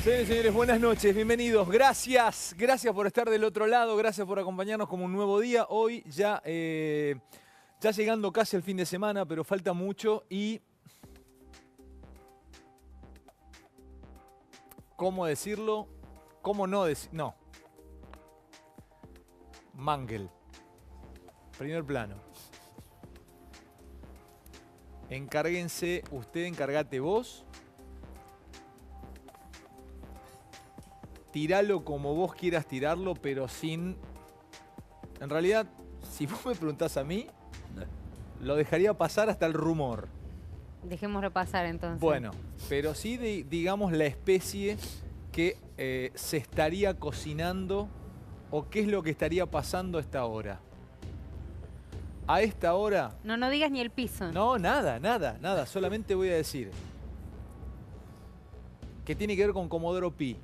Señores y señores, buenas noches, bienvenidos. Gracias por estar del otro lado, gracias por acompañarnos como un nuevo día. Hoy ya llegando casi al fin de semana, pero falta mucho y... ¿Cómo decirlo? ¿Cómo no decirlo? No. Mangel. Primer plano. Encárguense, usted encárgate vos. Tiralo como vos quieras tirarlo, pero sin... En realidad, si vos me preguntás a mí, lo dejaría pasar hasta el rumor. Dejémoslo pasar entonces. Bueno, pero sí digamos la especie que se estaría cocinando o qué es lo que estaría pasando a esta hora. A esta hora... No digas ni el piso. No, nada. Solamente voy a decir que tiene que ver con Comodoro Pi.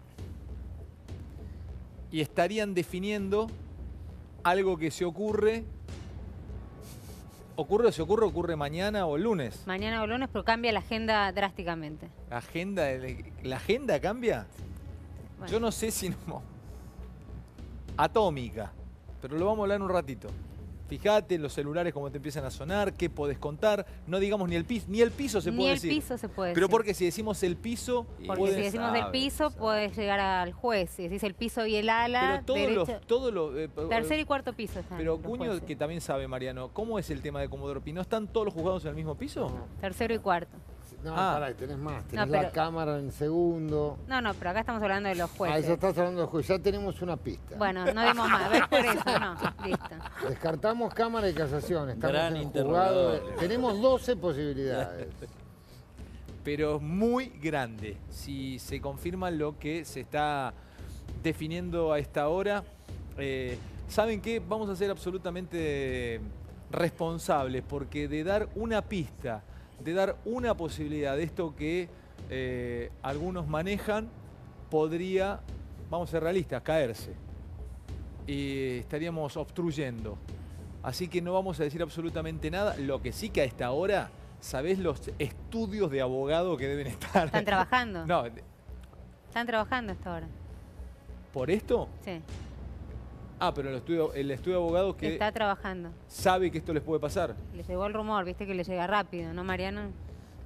Y estarían definiendo algo que se ocurre. ¿Ocurre mañana o el lunes? Mañana o lunes, pero cambia la agenda drásticamente. ¿La agenda cambia? Bueno. Yo no sé si no. Atómica. Pero lo vamos a hablar en un ratito. Fíjate en los celulares cómo te empiezan a sonar, qué podés contar. No digamos ni el piso. Ni el piso se puede decir. Ni el piso se puede decir. Pero porque si decimos el piso... Porque si decimos el piso, podés llegar al juez. Si decís el piso y el ala, pero tercer y cuarto piso están. Pero Cuño, que también sabe, Mariano, ¿cómo es el tema de Comodoro Pi? ¿No están todos los juzgados en el mismo piso? Tercero y cuarto. No, pará, tenés más. Tenés la cámara en segundo. No, pero acá estamos hablando de los jueces. Ah, ya estás hablando de los jueces. Ya tenemos una pista. Bueno, no demos más. ¿Ves por eso? No, listo. Descartamos cámara de casación. Estamos Gran en juzgado. interrogador. Tenemos 12 posibilidades. Pero muy grande. Si se confirma lo que se está definiendo a esta hora, ¿saben qué? Vamos a ser absolutamente responsables, porque de dar una pista, de dar una posibilidad de esto que algunos manejan, podría, vamos a ser realistas, caerse. Y estaríamos obstruyendo. Así que no vamos a decir absolutamente nada. Lo que sí que a esta hora, ¿sabés los estudios de abogado que deben estar? ¿Están trabajando? No. ¿Están trabajando hasta ahora? ¿Por esto? Sí. Ah, pero el estudio de abogados que está trabajando. Sabe que esto les puede pasar. Le llegó el rumor, viste que le llega rápido, ¿no, Mariano?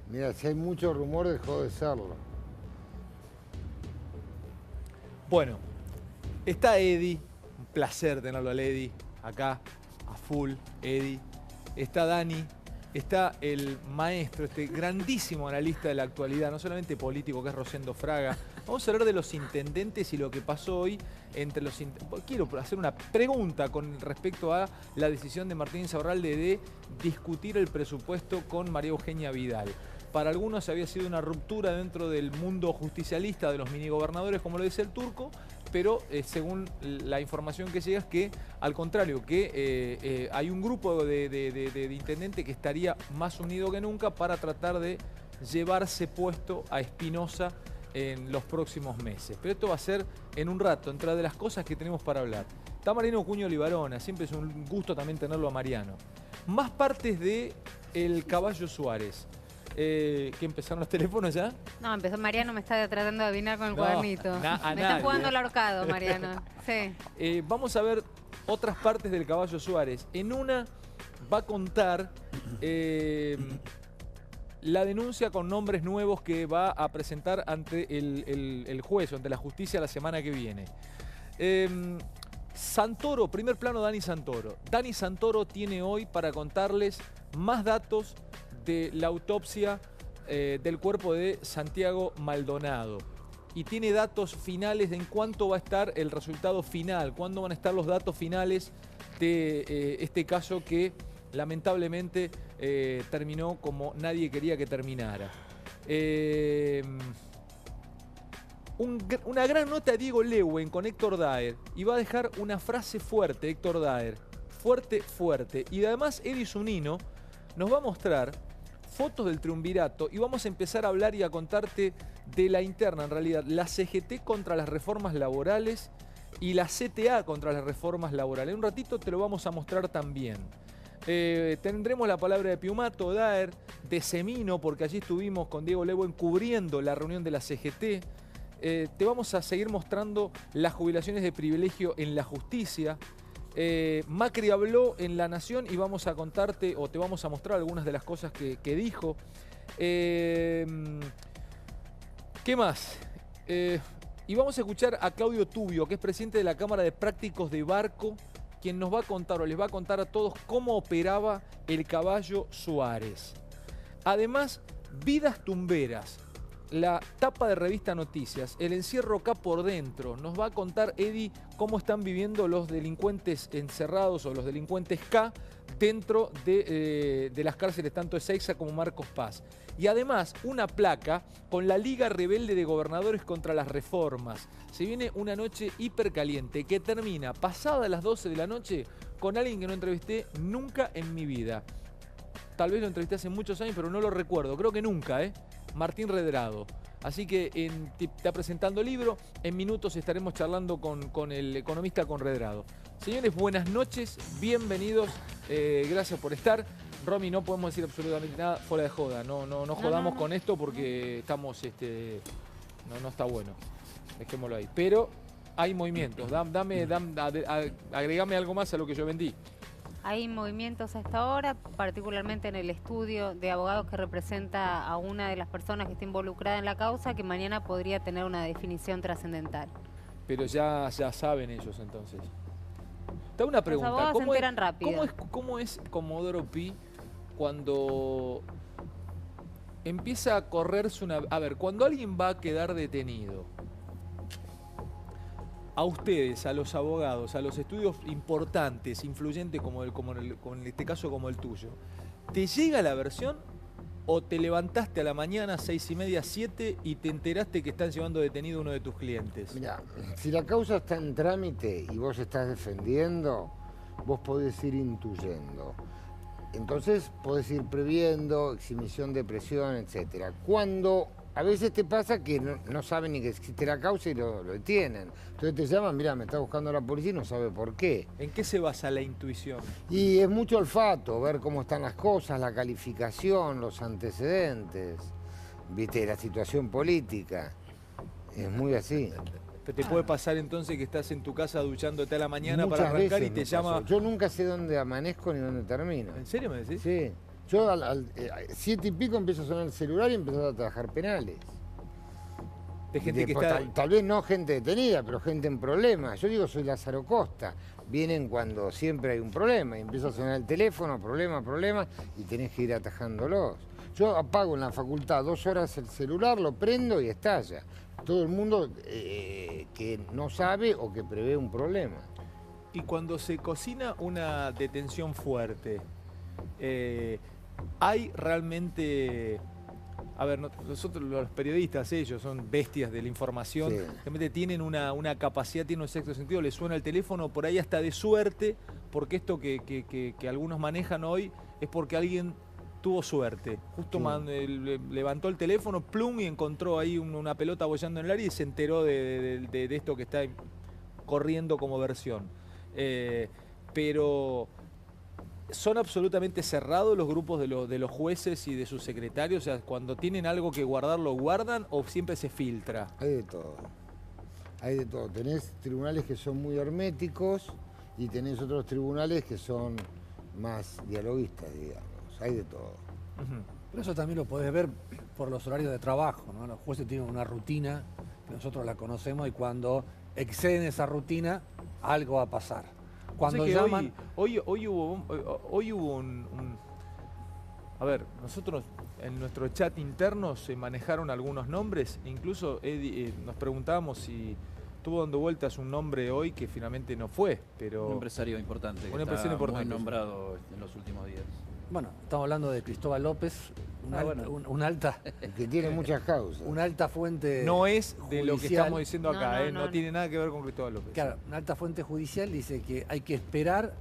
Mira, si hay mucho rumor, dejó de serlo. Bueno, está Eddie. Un placer tenerlo al Eddie acá, a full, Eddie. Está Dani. Está el maestro, este grandísimo analista de la actualidad, no solamente político, que es Rosendo Fraga. Vamos a hablar de los intendentes y lo que pasó hoy entre los intendentes. Quiero hacer una pregunta con respecto a la decisión de Martín Insaurralde de discutir el presupuesto con María Eugenia Vidal. Para algunos había sido una ruptura dentro del mundo justicialista de los minigobernadores, como lo dice el Turco, pero según la información que llega es que, al contrario, que hay un grupo de intendentes que estaría más unido que nunca para tratar de llevarse puesto a Espinosa en los próximos meses. Pero esto va a ser en un rato, entre de las cosas que tenemos para hablar. Está Mariano Cuño Libarona, siempre es un gusto también tenerlo a Mariano. Más partes de El Caballo Suárez. ¿Que empezaron los teléfonos ya? No, empezó Mariano, me está tratando de adivinar con el cuadernito. Me está jugando al ahorcado, Mariano. Sí. Vamos a ver otras partes del Caballo Suárez. En una va a contar la denuncia con nombres nuevos que va a presentar ante el juez, ante la justicia la semana que viene. Santoro, primer plano, Dani Santoro. Dani Santoro tiene hoy para contarles más datos de la autopsia del cuerpo de Santiago Maldonado. Y tiene datos finales de en cuánto va a estar el resultado final, cuándo van a estar los datos finales de este caso que lamentablemente terminó como nadie quería que terminara. Una gran nota de Diego Leuen con Héctor Daer, y va a dejar una frase fuerte, Héctor Daer, fuerte. Y además Eddie Zunino nos va a mostrar fotos del triunvirato y vamos a empezar a hablar y a contarte de la interna, en realidad, la CGT contra las reformas laborales y la CTA contra las reformas laborales. En un ratito te lo vamos a mostrar también. Tendremos la palabra de Piumato, Daer, de Semino, porque allí estuvimos con Diego Leuen cubriendo la reunión de la CGT. te vamos a seguir mostrando las jubilaciones de privilegio en la justicia. Macri habló en La Nación y vamos a contarte, o te vamos a mostrar algunas de las cosas que dijo. ¿Qué más? Y vamos a escuchar a Claudio Tubio, que es presidente de la Cámara de Prácticos de Barco, quien nos va a contar, o les va a contar a todos, cómo operaba el caballo Suárez. Además, Vidas Tumberas, la tapa de Revista Noticias, el encierro acá por dentro. Nos va a contar Eddie cómo están viviendo los delincuentes encerrados o los delincuentes K dentro de las cárceles tanto de Ezeiza como Marcos Paz. Y además una placa con la Liga Rebelde de Gobernadores contra las Reformas. Se viene una noche hipercaliente que termina pasadas las 12 de la noche con alguien que no entrevisté nunca en mi vida. Tal vez lo entrevisté hace muchos años, pero no lo recuerdo. Creo que nunca, Martín Redrado. Así que está presentando el libro. En minutos estaremos charlando con el economista con Redrado. Señores, buenas noches, bienvenidos. Gracias por estar. Romy, no podemos decir absolutamente nada fuera de joda. No jodamos con esto porque estamos... no está bueno. Dejémoslo ahí. Pero hay movimientos. Agregame algo más a lo que yo vendí. Hay movimientos a esta hora, particularmente en el estudio de abogados que representa a una de las personas que está involucrada en la causa, que mañana podría tener una definición trascendental. Pero ya saben ellos entonces. Te hago una pregunta. Los abogados se enteran rápido. ¿Cómo es Comodoro Pi cuando empieza a correrse una... A ver, cuando alguien va a quedar detenido, a ustedes, a los abogados, a los estudios importantes, influyentes como en este caso como el tuyo, ¿te llega la versión o te levantaste a la mañana 6:30, 7 y te enteraste que están llevando detenido a uno de tus clientes? Mirá, si la causa está en trámite y vos estás defendiendo, vos podés ir intuyendo. Entonces podés ir previendo, exhibición de presión, etc. Cuando a veces te pasa que no saben ni que existe la causa y lo detienen. Entonces te llaman, mirá, me está buscando la policía y no sabe por qué. ¿En qué se basa la intuición? Y es mucho olfato, ver cómo están las cosas, la calificación, los antecedentes, viste, la situación política. Es muy así. ¿Te puede pasar entonces que estás en tu casa duchándote a la mañana para arrancar y te llama...? Yo nunca sé dónde amanezco ni dónde termino. ¿En serio me decís? Sí. Yo al 7 y pico empiezo a sonar el celular y empiezo a trabajar penales. De gente que está... Tal vez no gente detenida, pero gente en problemas. Yo digo, soy Lázaro Costa. Vienen cuando siempre hay un problema y empieza a sonar el teléfono, problema, y tenés que ir atajándolos. Yo apago en la facultad 2 horas el celular, lo prendo y estalla. Todo el mundo que no sabe o que prevé un problema. Y cuando se cocina una detención fuerte, hay realmente... A ver, nosotros los periodistas, ellos son bestias de la información, realmente tienen una capacidad, tienen un sexto sentido, les suena el teléfono por ahí hasta de suerte, porque esto que algunos manejan hoy es porque alguien tuvo suerte. Justo levantó el teléfono, plum, y encontró ahí una pelota bollando en el área y se enteró de esto que está corriendo como versión. Pero... ¿son absolutamente cerrados los grupos de los jueces y de sus secretarios? O sea, cuando tienen algo que guardar, ¿lo guardan o siempre se filtra? Hay de todo. Hay de todo. Tenés tribunales que son muy herméticos y tenés otros tribunales que son más dialoguistas, digamos. Hay de todo. Pero eso también lo podés ver por los horarios de trabajo, ¿no? Los jueces tienen una rutina que nosotros la conocemos y cuando exceden esa rutina, algo va a pasar. Cuando llaman... Hoy hubo un... A ver, nosotros en nuestro chat interno se manejaron algunos nombres, incluso Eddie, nos preguntábamos si estuvo dando vueltas un nombre hoy que finalmente no fue, pero... Un empresario importante, un empresario importante, muy nombrado en los últimos días. Bueno, estamos hablando de Cristóbal López, un alta... que tiene muchas causas. Una alta fuente no es de judicial. Lo que estamos diciendo acá, no tiene nada que ver con Cristóbal López. Claro, una alta fuente judicial dice que hay que esperar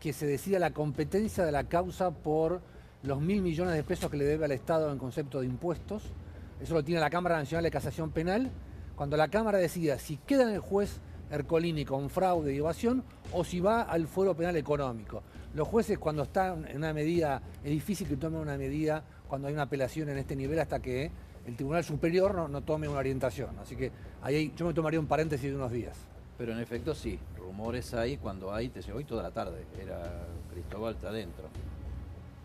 que se decida la competencia de la causa por los 1.000 millones de pesos que le debe al Estado en concepto de impuestos. Eso lo tiene la Cámara Nacional de Casación Penal. Cuando la Cámara decida si queda en el juez Ercolini con fraude y evasión o si va al fuero penal económico. Los jueces cuando están en una medida, es difícil que tomen una medida cuando hay una apelación en este nivel hasta que el Tribunal Superior no tome una orientación. Así que ahí yo me tomaría un paréntesis de unos días. Pero en efecto sí, rumores hay, cuando hay, te hoy toda la tarde, era Cristóbal está adentro.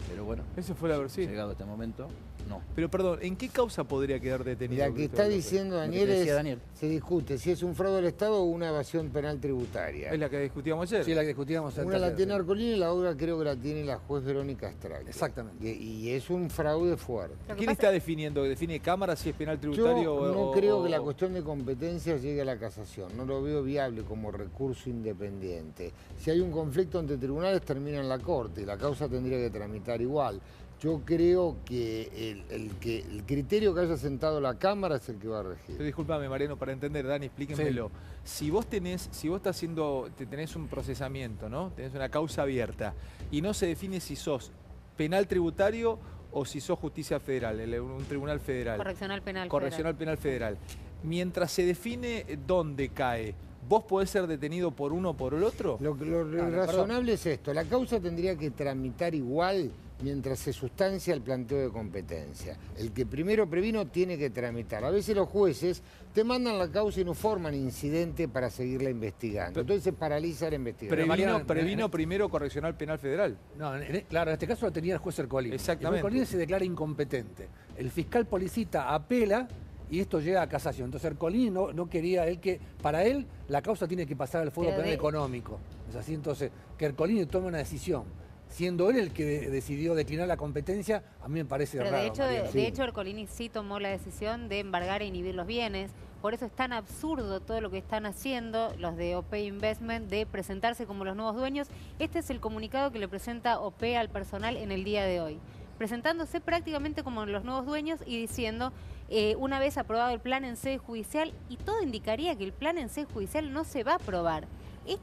Pero bueno, Esa fue la versión. llegado este momento, no. Pero perdón, ¿en qué causa podría quedar detenido? La que Cristóbal está López? diciendo Lo que Daniel te decía es, Daniel. se discute si es un fraude del Estado o una evasión penal tributaria. Es la que discutíamos ayer. Sí, la que discutíamos Una la tiene Arcolini y la otra creo que la tiene la juez Verónica Strack. Exactamente. Y es un fraude fuerte. Lo que ¿Quién pasa- está definiendo? ¿Define Cámara si es penal tributario Yo o...? no creo que la cuestión de competencias llegue a la casación, no lo veo viable como recurso independiente. Si hay un conflicto entre tribunales termina en la Corte y la causa tendría que tramitar igual. Yo creo que el criterio que haya sentado la Cámara es el que va a regir. Pero discúlpame, Mariano, para entender, Dani, explíquenmelo. Si vos tenés tenés un procesamiento, ¿no? Tenés una causa abierta y no se define si sos penal tributario o si sos justicia federal, un tribunal federal. Correccional penal. Correccional penal federal. Mientras se define dónde cae, ¿vos podés ser detenido por uno o por el otro? Lo razonable es esto, la causa tendría que tramitar igual mientras se sustancia el planteo de competencia. El que primero previno tiene que tramitar. A veces los jueces te mandan la causa y no forman incidente para seguirla investigando. Entonces se paraliza la investigación. Previno primero correccional penal federal. No, claro, en este caso lo tenía el juez Ercolini. Exactamente. El juez Ercolini se declara incompetente. El fiscal policita apela y esto llega a casación. Entonces Ercolini no quería, para él la causa tiene que pasar al fuero Pero penal económico. Es así, entonces, que Ercolini tome una decisión, siendo él el que decidió declinar la competencia, a mí me parece Pero raro. de hecho, Mariano. de hecho, Ercolini sí tomó la decisión de embargar e inhibir los bienes. Por eso es tan absurdo todo lo que están haciendo los de OP Investment de presentarse como los nuevos dueños. Este es el comunicado que le presenta OP al personal en el día de hoy. Presentándose prácticamente como los nuevos dueños y diciendo, una vez aprobado el plan en sede judicial, y todo indicaría que el plan en sede judicial no se va a aprobar.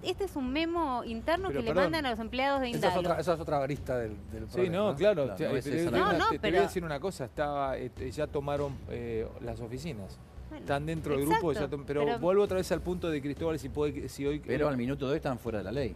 Este es un memo interno Pero que le perdón, mandan a los empleados de Esa Indalo. es otra arista del Sí, problema. no, claro. Claro, te no es te- esa te- la- No, te voy pero- a decir una cosa, ya tomaron las oficinas. Bueno, Están dentro del grupo, exacto, pero vuelvo otra vez al punto de Cristóbal, si hoy... Pero al minuto de hoy están fuera de la ley.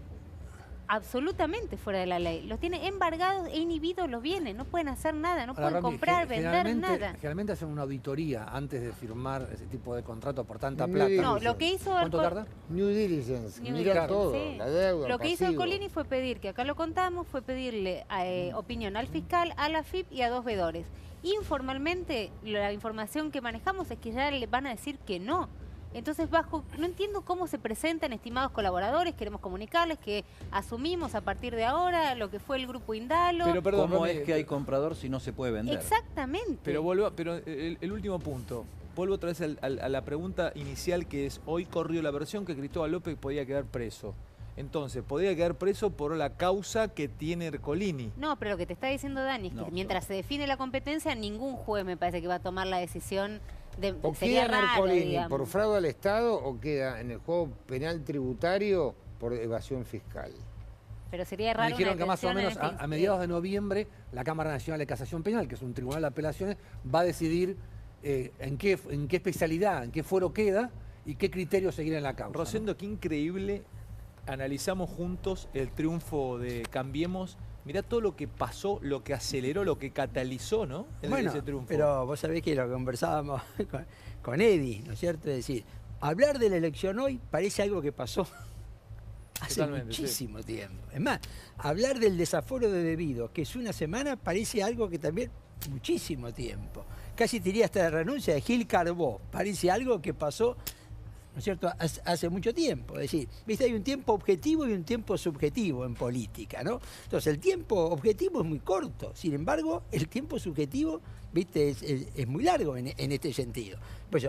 Absolutamente fuera de la ley. Los tiene embargados e inhibidos los bienes. No pueden hacer nada, no Ahora, pueden Rami, comprar, vender nada. Generalmente hacen una auditoría antes de firmar ese tipo de contrato por tanta Muy plata. bien. No, lo que hizo ¿Cuánto Ercol- tarda? New diligence, New mira diligence, todo, sí. la deuda, Lo que hizo pasivo. Ercolini fue pedir, que acá lo contamos, fue pedirle opinión al fiscal, a la FIP y a dos veedores. Informalmente, la información que manejamos es que ya le van a decir que no. Entonces, no entiendo cómo se presentan, estimados colaboradores, queremos comunicarles que asumimos a partir de ahora lo que fue el grupo Indalo. Pero perdón, ¿Cómo Rami, es que hay comprador si no se puede vender? Exactamente. pero el último punto. Vuelvo otra vez a la pregunta inicial, que es, hoy corrió la versión que Cristóbal López podía quedar preso. Entonces, podía quedar preso por la causa que tiene Ercolini. No, pero lo que te está diciendo Dani es que No, mientras se define la competencia, ningún juez me parece que va a tomar la decisión de... O sería queda en raro, Ercolini digamos. por fraude al Estado o queda en el juego penal tributario por evasión fiscal. Pero sería Me raro dijeron una que más o detención menos en este a mediados de noviembre la Cámara Nacional de Casación Penal, que es un tribunal de apelaciones, va a decidir en qué especialidad, en qué fuero queda y qué criterio seguir en la causa. Rosendo, qué increíble. Analizamos juntos el triunfo de Cambiemos. Mirá todo lo que pasó, lo que aceleró, lo que catalizó, ¿no? Bueno, Ese triunfo. pero vos sabés que lo conversábamos con Eddie, ¿no es cierto? Es decir, hablar de la elección hoy parece algo que pasó hace Totalmente, muchísimo tiempo. Es más, hablar del desaforo de debido, que es una semana, parece algo que también muchísimo tiempo. Casi te diría hasta la renuncia de Gil Carbó, parece algo que pasó, ¿no es cierto?, hace mucho tiempo. Es decir, ¿viste? Hay un tiempo objetivo y un tiempo subjetivo en política, ¿no? Entonces, el tiempo objetivo es muy corto, sin embargo, el tiempo subjetivo, ¿viste?, es muy largo en este sentido. Pues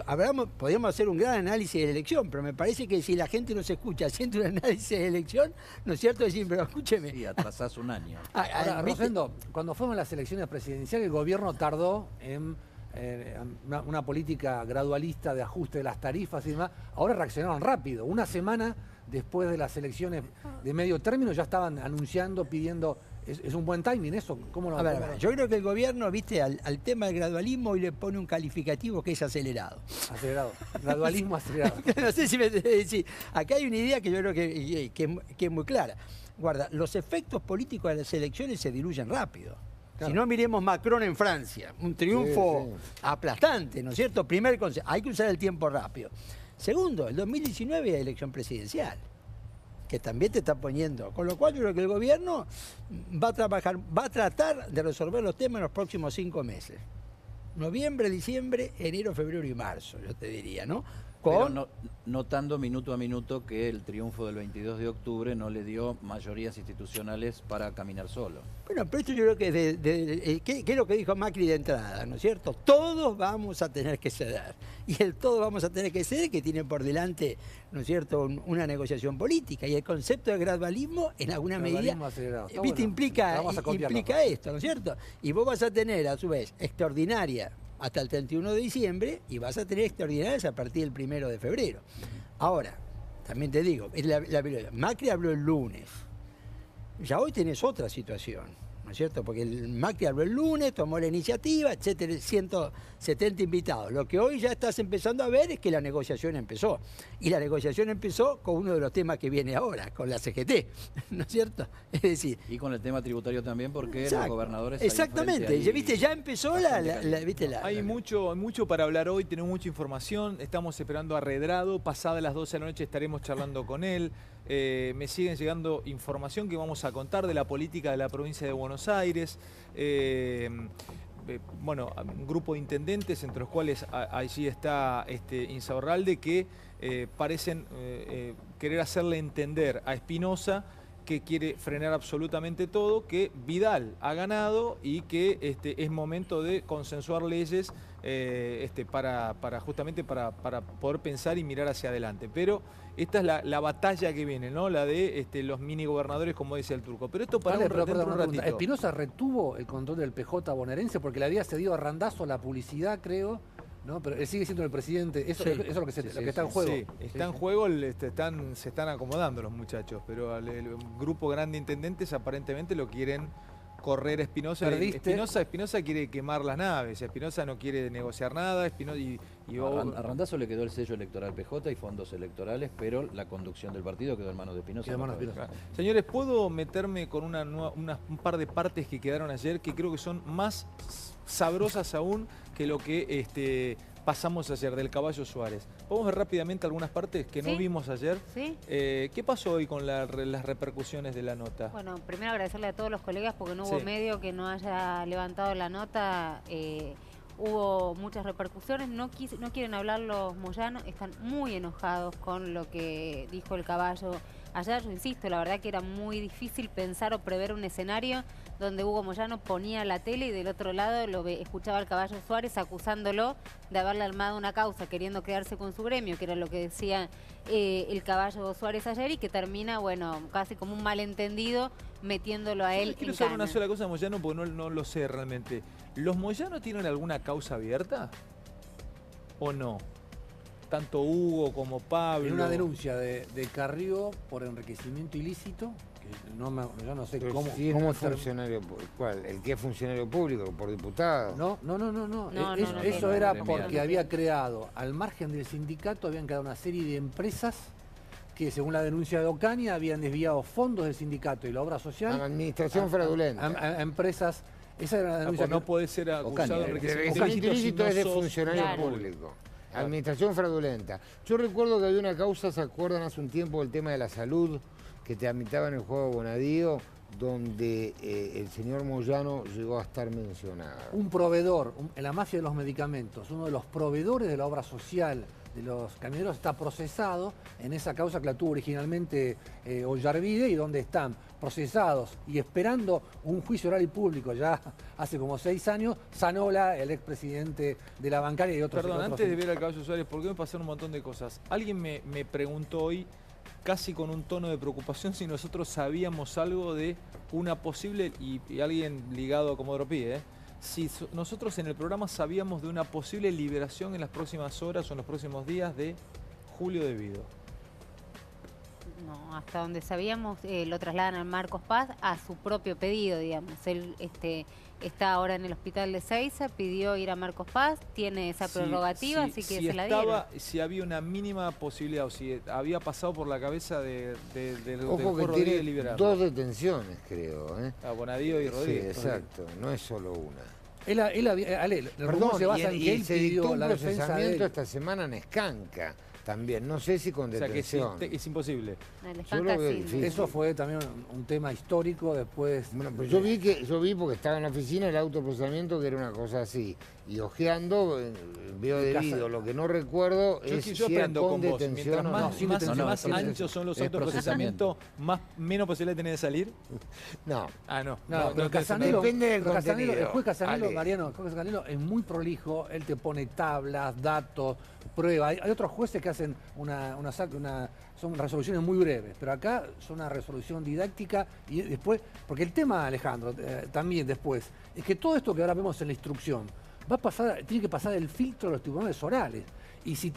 podríamos hacer un gran análisis de la elección, pero me parece que si la gente nos escucha haciendo un análisis de elección, ¿no es cierto? Decir, pero escúcheme. Sí, atrasás un año. Ahora, ¿viste? Rosendo, cuando fueron las elecciones presidenciales, el gobierno tardó en una política gradualista de ajuste de las tarifas y demás. Ahora reaccionaron rápido. Una semana después de las elecciones de medio término ya estaban anunciando, pidiendo... ¿Es un buen timing eso? ¿Cómo lo, A ver, cómo lo- yo creo que el gobierno, viste, al tema del gradualismo hoy le pone un calificativo que es acelerado. Acelerado. Gradualismo acelerado. No sé si me decir. Acá hay una idea que yo creo que es muy clara. Guarda, los efectos políticos de las elecciones se diluyen rápido. Si no, miremos Macron en Francia. Un triunfo aplastante, ¿no es cierto? Primer consejo, hay que usar el tiempo rápido. Segundo, el 2019 hay elección presidencial, que también te está poniendo. Con lo cual yo creo que el gobierno va a tratar de resolver los temas en los próximos 5 meses. Noviembre, diciembre, enero, febrero y marzo, yo te diría, ¿no? Pero notando minuto a minuto que el triunfo del 22 de octubre no le dio mayorías institucionales para caminar solo. Bueno, pero esto yo creo que ¿qué es lo que dijo Macri de entrada, ¿no es cierto? Todos vamos a tener que ceder. Y el todo vamos a tener que ceder que tiene por delante, ¿no es cierto?, una negociación política. Y el concepto de gradualismo, en alguna medida, ¿viste? Bueno, implica copiarlo. esto, ¿no es cierto? Y vos vas a tener, a su vez, extraordinaria hasta el 31 de diciembre y vas a tener extraordinarias a partir del 1 de febrero. Ahora, también te digo, Macri habló el lunes. Ya hoy tenés otra situación, ¿no es cierto? Porque el Macri habló el lunes, tomó la iniciativa, etcétera, 170 invitados. Lo que hoy ya estás empezando a ver es que la negociación empezó. Y la negociación empezó con uno de los temas que viene ahora, con la CGT, ¿no es cierto? Es decir... Y con el tema tributario también, porque exacto, los gobernadores... Exactamente, ¿viste? Ya empezó Hay mucho para hablar hoy, tenemos mucha información, estamos esperando a Redrado, pasadas las 12 de la noche estaremos charlando con él. Me siguen llegando información que vamos a contar de la política de la provincia de Buenos Aires. Bueno, un grupo de intendentes, entre los cuales allí está Insaurralde, que parecen querer hacerle entender a Espinosa que quiere frenar absolutamente todo, que Vidal ha ganado y que es momento de consensuar leyes justamente para poder pensar y mirar hacia adelante. Pero esta es la batalla que viene, ¿no? La de los mini gobernadores, como decía el Turco. Pero esto para dentro de un ratito. Espinosa retuvo el control del PJ bonaerense porque le había cedido a Randazzo la publicidad, creo, ¿no? Pero él sigue siendo el presidente. Eso es lo que está en juego. Sí, está en juego, se están acomodando los muchachos, pero el grupo grande de intendentes aparentemente lo quieren correr a Espinosa. Espinosa quiere quemar las naves, Espinosa no quiere negociar nada. A Randazzo le quedó el sello electoral PJ y fondos electorales, pero la conducción del partido quedó en manos de Espinosa. Señores, ¿puedo meterme con un par de partes que quedaron ayer que creo que son más sabrosas aún que lo que pasamos ayer del Caballo Suárez? Vamos a ver rápidamente algunas partes que no vimos ayer. ¿Sí? ¿Qué pasó hoy con las repercusiones de la nota? Bueno, primero agradecerle a todos los colegas porque no hubo medio que no haya levantado la nota. Hubo muchas repercusiones, no quieren hablar los moyanos, están muy enojados con lo que dijo el Caballo ayer. Yo insisto, la verdad que era muy difícil pensar o prever un escenario donde Hugo Moyano ponía la tele y del otro lado escuchaba al Caballo Suárez acusándolo de haberle armado una causa queriendo quedarse con su gremio, que era lo que decía el Caballo Suárez ayer, y que termina, bueno, casi como un malentendido metiéndolo a él en quiero saber una sola cosa de Moyano porque no lo sé realmente. ¿Los Moyanos tienen alguna causa abierta o no? Tanto Hugo como Pablo. En una denuncia de Carrió por enriquecimiento ilícito, que yo no sé cómo. Si ¿cómo es funcionario? ¿Cuál? ¿El que es funcionario público? ¿Por diputado? No. Eso era porque había creado, al margen del sindicato, habían creado una serie de empresas que, según la denuncia de Ocaña, habían desviado fondos del sindicato y la obra social. Administración fraudulenta. A empresas. Esa era la denuncia. No puede ser acusado de enriquecimiento ilícito, es de funcionario público. Administración fraudulenta. Yo recuerdo que había una causa, ¿se acuerdan? Hace un tiempo, el tema de la salud, que tramitaban en el juego Bonadío, donde el señor Moyano llegó a estar mencionado. Un proveedor, en la mafia de los medicamentos, uno de los proveedores de la obra social de los camioneros está procesado en esa causa que la tuvo originalmente Ollarvide, y donde están procesados y esperando un juicio oral y público ya hace como 6 años, Zanola, el expresidente de la bancaria, y otros. Perdón, antes de ver al Caballo Suárez, porque me pasaron un montón de cosas. Alguien me preguntó hoy, casi con un tono de preocupación, si nosotros sabíamos algo de una posible, y alguien ligado a Comodoro Pi, si nosotros en el programa sabíamos de una posible liberación en las próximas horas o en los próximos días de Julio De Vido. No, hasta donde sabíamos lo trasladan a Marcos Paz a su propio pedido, digamos. Él está ahora en el hospital de Seiza, pidió ir a Marcos Paz, tiene esa prerrogativa, así que se la dieron. Si había una mínima posibilidad o si había pasado por la cabeza del Ojo que Rodríguez tiene liberarlo. 2 detenciones, creo. A Bonadío y Rodríguez. Sí, exacto, no es solo una. El rumor se basa en que él se dictó pidió un la defensa de procesamiento él. esta semana en Escanca también, no sé si con O sea que detención. es imposible. El Yo Escanca lo veo sí. difícil. Eso fue también un tema histórico después. Bueno, pues yo vi porque estaba en la oficina el autoprocesamiento que era una cosa así. Y ojeando, veo debido. Lo que no recuerdo es si Yo era aprendo con con vos. detención Mientras o no. más, sin más- detención. más No, no, anchos son los es autoprocesamientos, menos posibilidad tenés de salir. No. Ah, no. No, pero no, Casanelo, depende del pero Casanelo, contenido. el juez Casanelo, Ale. Mariano, el juez Casanelo es muy prolijo, él te pone tablas, datos, pruebas. Hay otros jueces que hacen son resoluciones muy breves, pero acá son una resolución didáctica y después, porque el tema, Alejandro, también después, es que todo esto que ahora vemos en la instrucción va a pasar, tiene que pasar el filtro de los tribunales orales. Y si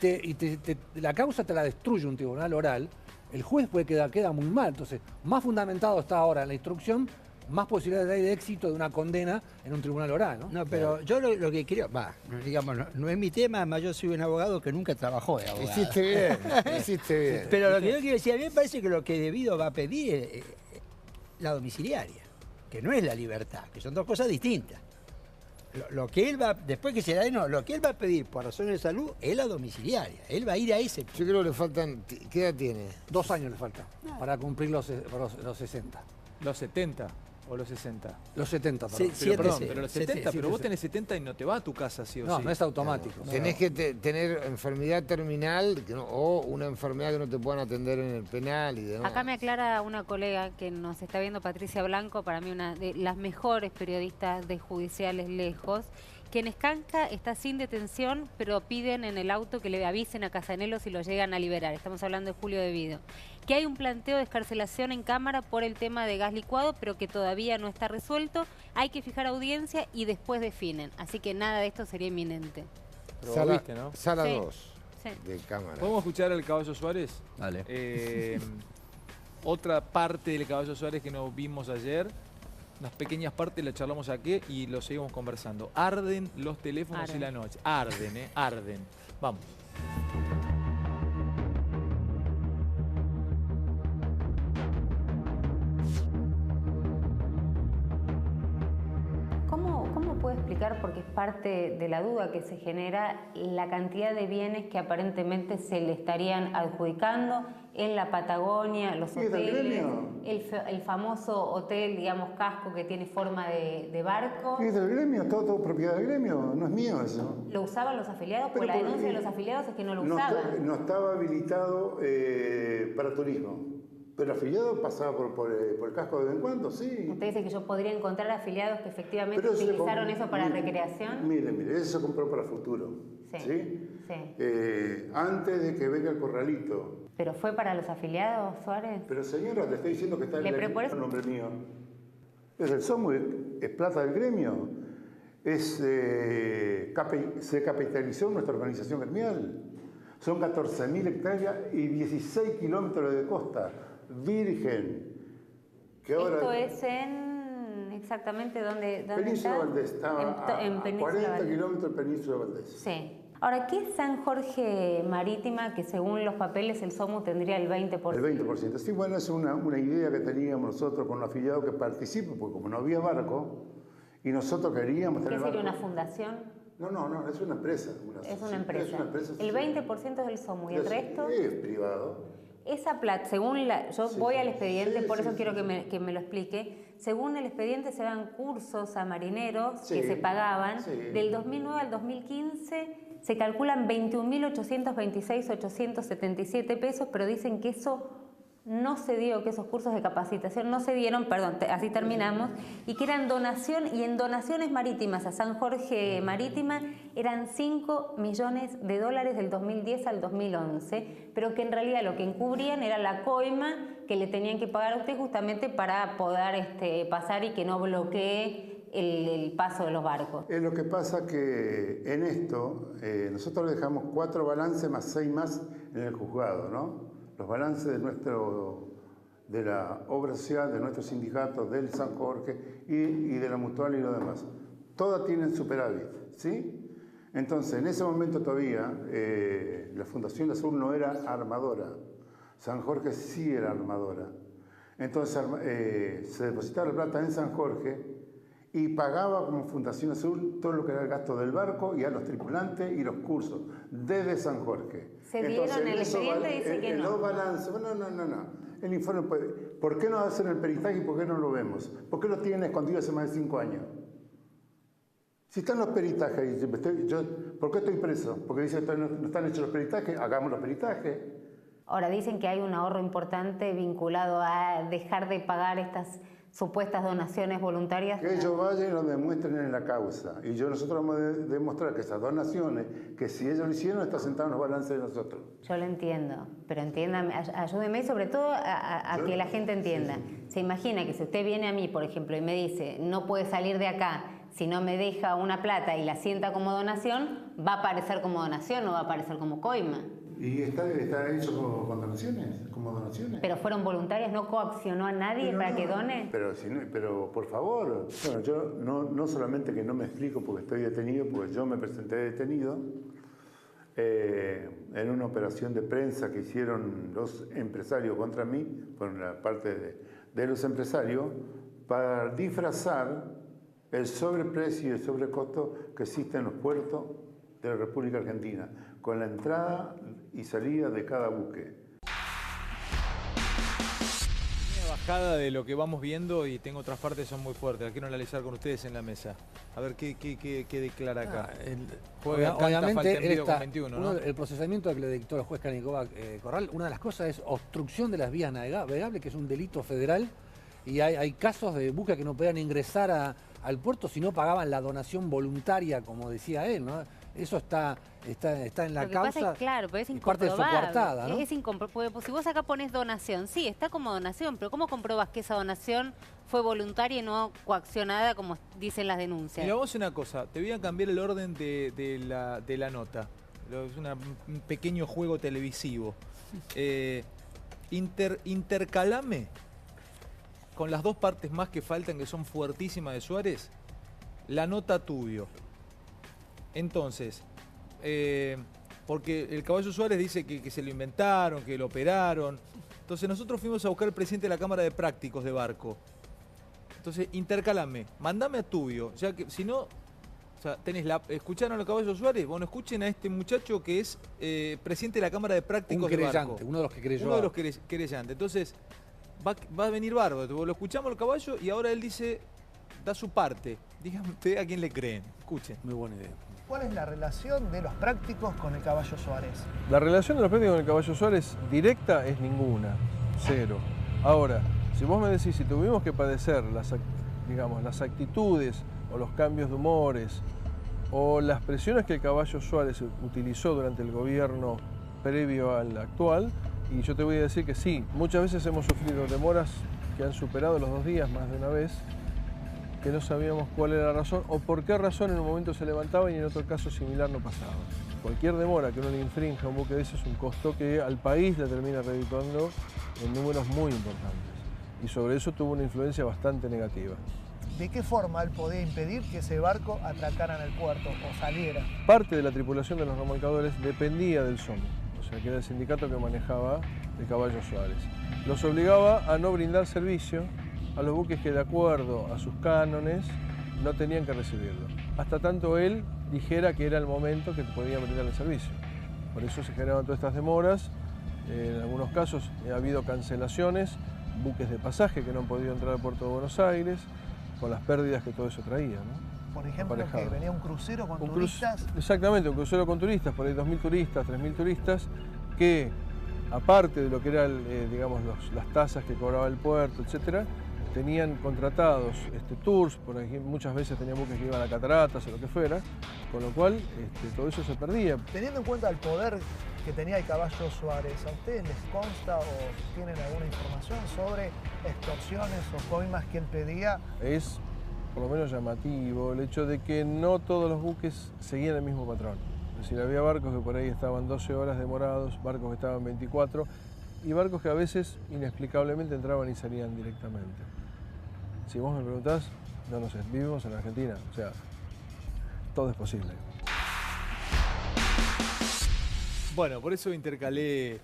la causa te la destruye un tribunal oral, el juez queda muy mal. Entonces, más fundamentado está ahora en la instrucción, más posibilidades hay de éxito de una condena en un tribunal oral, ¿no? No, pero yo lo que creo, digamos, no es mi tema, además yo soy un abogado que nunca trabajó de abogado. Hiciste bien, hiciste bien. Pero lo que yo quiero decir, a mí me parece que lo que Devido va a pedir es la domiciliaria, que no es la libertad, que son dos cosas distintas. Lo que él va, después que se da, no, lo que él va a pedir por razones de salud es la domiciliaria. Él va a ir a ese. Yo creo que le faltan, ¿qué edad tiene? 2 años le falta para cumplir los 60. Los 70 o los 60. Los 70, perdón. Pero, Siete, perdón, sí. pero los Siete, 70, pero siete, vos tenés 70 y no te va a tu casa, sí o No, sí. no es automático. No. Tenés que tener enfermedad terminal o una enfermedad que no te puedan atender en el penal y demás. Acá me aclara una colega que nos está viendo, Patricia Blanco, para mí una de las mejores periodistas de judiciales lejos, que en Escanca está sin detención, pero piden en el auto que le avisen a Casanelo si lo llegan a liberar. Estamos hablando de Julio Devido. Que hay un planteo de excarcelación en Cámara por el tema de gas licuado, pero que todavía no está resuelto. Hay que fijar audiencia y después definen. Así que nada de esto sería inminente. Pero Sala, viste, ¿no? sala Sí. 2 Sí. de cámara. ¿Podemos escuchar al Caballo Suárez? Dale. Otra parte del Caballo Suárez que no vimos ayer, unas pequeñas partes las charlamos aquí y lo seguimos conversando. Arden los teléfonos y Arden. la noche. Arden, arden. Vamos. ¿Cómo puede explicar, porque es parte de la duda que se genera, la cantidad de bienes que aparentemente se le estarían adjudicando en la Patagonia, los ¿Y del hoteles, gremio? el famoso hotel, digamos, casco que tiene forma de barco? ¿Es del gremio? ¿Todo propiedad del gremio? No es mío eso. ¿Lo usaban los afiliados? Pero Pues la por- denuncia de los afiliados es que no lo No, usaban. no estaba habilitado para turismo. Pero afiliado pasaba por el casco de vez en cuando, sí. Usted dice que yo podría encontrar afiliados que efectivamente Pero se utilizaron comp- eso para mire, recreación. Mire, eso se compró para futuro. Sí, ¿Sí? sí. Antes de que venga el corralito. ¿Pero fue para los afiliados, Suárez? Pero señora, le estoy diciendo que está Le el por eso- nombre mío. Es del SOMU, es plata del gremio. Se capitalizó nuestra organización gremial. Son 14.000 hectáreas y 16 kilómetros de costa. Virgen. Que ahora, Esto es en exactamente dónde Península está. Valdés, estaba En a Península 40 Valdés. kilómetros de Península Valdés. Sí. Ahora, ¿qué es San Jorge Marítima, que según los papeles el SOMU tendría el 20%? El 20%. Sí, bueno, es una idea que teníamos nosotros con los afiliados que participan, porque como no había barco, y nosotros queríamos ¿Qué tener sería una barco. fundación? No, es una empresa. Es una empresa. Es una empresa El social. 20% es del SOMU y el resto... Es privado. Esa plata, según yo Sí, voy al expediente, sí, por eso sí, quiero sí. que me lo explique. Según el expediente se dan cursos a marineros Sí, que se pagaban. sí. Del 2009 al 2015 se calculan 21.826.877 pesos, pero dicen que eso no se dio, que esos cursos de capacitación no se dieron, perdón, así terminamos, y que eran donación, y en donaciones marítimas a San Jorge Marítima eran 5 millones de dólares del 2010 al 2011, pero que en realidad lo que encubrían era la coima que le tenían que pagar a usted justamente para poder pasar y que no bloquee el paso de los barcos. Es lo que pasa que en esto nosotros le dejamos 4 balances más 6 más en el juzgado, ¿no? los balances de la obra social, de nuestros sindicatos, del San Jorge y de la Mutual y lo demás. Todas tienen superávit, ¿sí? Entonces, en ese momento todavía la Fundación Azul no era armadora. San Jorge sí era armadora. Entonces se depositaba la plata en San Jorge y pagaba como Fundación Azul todo lo que era el gasto del barco y a los tripulantes y los cursos desde San Jorge. Se dieron el expediente, dice que no. Los balances, no. El informe, ¿por qué no hacen el peritaje y por qué no lo vemos? ¿Por qué lo tienen escondido hace más de 5 años? Si están los peritajes, ¿por qué estoy preso? Porque dicen que no están hechos los peritajes, hagamos los peritajes. Ahora dicen que hay un ahorro importante vinculado a dejar de pagar estas supuestas donaciones voluntarias. Que ellos vayan y lo demuestren en la causa. Y nosotros vamos a demostrar que esas donaciones, que si ellos lo hicieron, está sentado en los balances de nosotros. Yo lo entiendo, pero entiéndame, ayúdeme sobre todo a que la gente entienda. Sí. Se imagina que si usted viene a mí, por ejemplo, y me dice, no puede salir de acá si no me deja una plata y la sienta como donación, ¿va a aparecer como donación o va a aparecer como coima? ¿Y está hecho con donaciones? ¿Como donaciones? ¿Pero fueron voluntarias? ¿No coaccionó a nadie para que done? Pero por favor, bueno, yo no solamente que no me explico porque estoy detenido, porque yo me presenté detenido en una operación de prensa que hicieron los empresarios contra mí, por la parte de los empresarios, para disfrazar el sobreprecio y el sobrecosto que existe en los puertos de la República Argentina, con la entrada y salida de cada buque. Una bajada de lo que vamos viendo y tengo otras partes que son muy fuertes. La quiero analizar con ustedes en la mesa. A ver qué declara acá. Obviamente el procesamiento que le dictó el juez Canicova Corral, una de las cosas es obstrucción de las vías navegables, que es un delito federal, y hay casos de buques que no podían ingresar al puerto si no pagaban la donación voluntaria, como decía él, ¿no? Eso está en la causa. Pasa es, claro, pero es parte de su coartada, ¿no? Es incomprobable. Si vos acá pones donación, sí, está como donación, pero ¿cómo comprobas que esa donación fue voluntaria y no coaccionada, como dicen las denuncias? Mira, vamos a hacer una cosa. Te voy a cambiar el orden de la nota. Es un pequeño juego televisivo. Intercalame con las dos partes más que faltan, que son fuertísimas de Suárez, la nota Tubio. Entonces, porque el Caballo Suárez dice que se lo inventaron, que lo operaron. Entonces nosotros fuimos a buscar al presidente de la Cámara de Prácticos de Barco. Entonces, intercalame, mandame a Tubio, ya que si no, o sea, ¿escucharon al Caballo Suárez? Bueno, escuchen a este muchacho que es presidente de la Cámara de Prácticos de Barco. Uno de los que creyó. Uno de los querellantes. Entonces, va a venir bárbaro. Lo escuchamos al Caballo y ahora él dice, da su parte. Díganme a quién le creen. Escuchen. Muy buena idea. ¿Cuál es la relación de los prácticos con el Caballo Suárez? La relación de los prácticos con el Caballo Suárez directa es ninguna, cero. Ahora, si vos me decís si tuvimos que padecer las actitudes o los cambios de humores o las presiones que el Caballo Suárez utilizó durante el gobierno previo al actual, y yo te voy a decir que sí, muchas veces hemos sufrido demoras que han superado los 2 días más de una vez, que no sabíamos cuál era la razón o por qué razón en un momento se levantaba y en otro caso similar no pasaba. Cualquier demora que uno le infrinja a un buque de ese es un costo que al país le termina redituando en números muy importantes. Y sobre eso tuvo una influencia bastante negativa. ¿De qué forma él podía impedir que ese barco atracara en el puerto o saliera? Parte de la tripulación de los remolcadores dependía del SOMO, o sea que era el sindicato que manejaba el Caballo Suárez. Los obligaba a no brindar servicio a los buques que de acuerdo a sus cánones no tenían que recibirlo, hasta tanto él dijera que era el momento que podía brindar el servicio. Por eso se generaban todas estas demoras, en algunos casos ha habido cancelaciones, buques de pasaje que no han podido entrar al puerto de Buenos Aires, con las pérdidas que todo eso traía, ¿no? Por ejemplo, que venía un crucero con turistas. Exactamente, un crucero con turistas, por ahí 2.000 turistas, 3.000 turistas, que aparte de lo que eran las tasas que cobraba el puerto, etcétera, tenían contratados tours, por ejemplo, muchas veces tenían buques que iban a cataratas o lo que fuera, con lo cual todo eso se perdía. Teniendo en cuenta el poder que tenía el Caballo Suárez, ¿a ustedes les consta o tienen alguna información sobre extorsiones o coimas que él pedía? Es por lo menos llamativo el hecho de que no todos los buques seguían el mismo patrón. Es decir, había barcos que por ahí estaban 12 horas demorados, barcos que estaban 24, y barcos que a veces inexplicablemente entraban y salían directamente. Si vos me preguntás, no lo sé, vivimos en Argentina, o sea, todo es posible. Bueno, por eso intercalé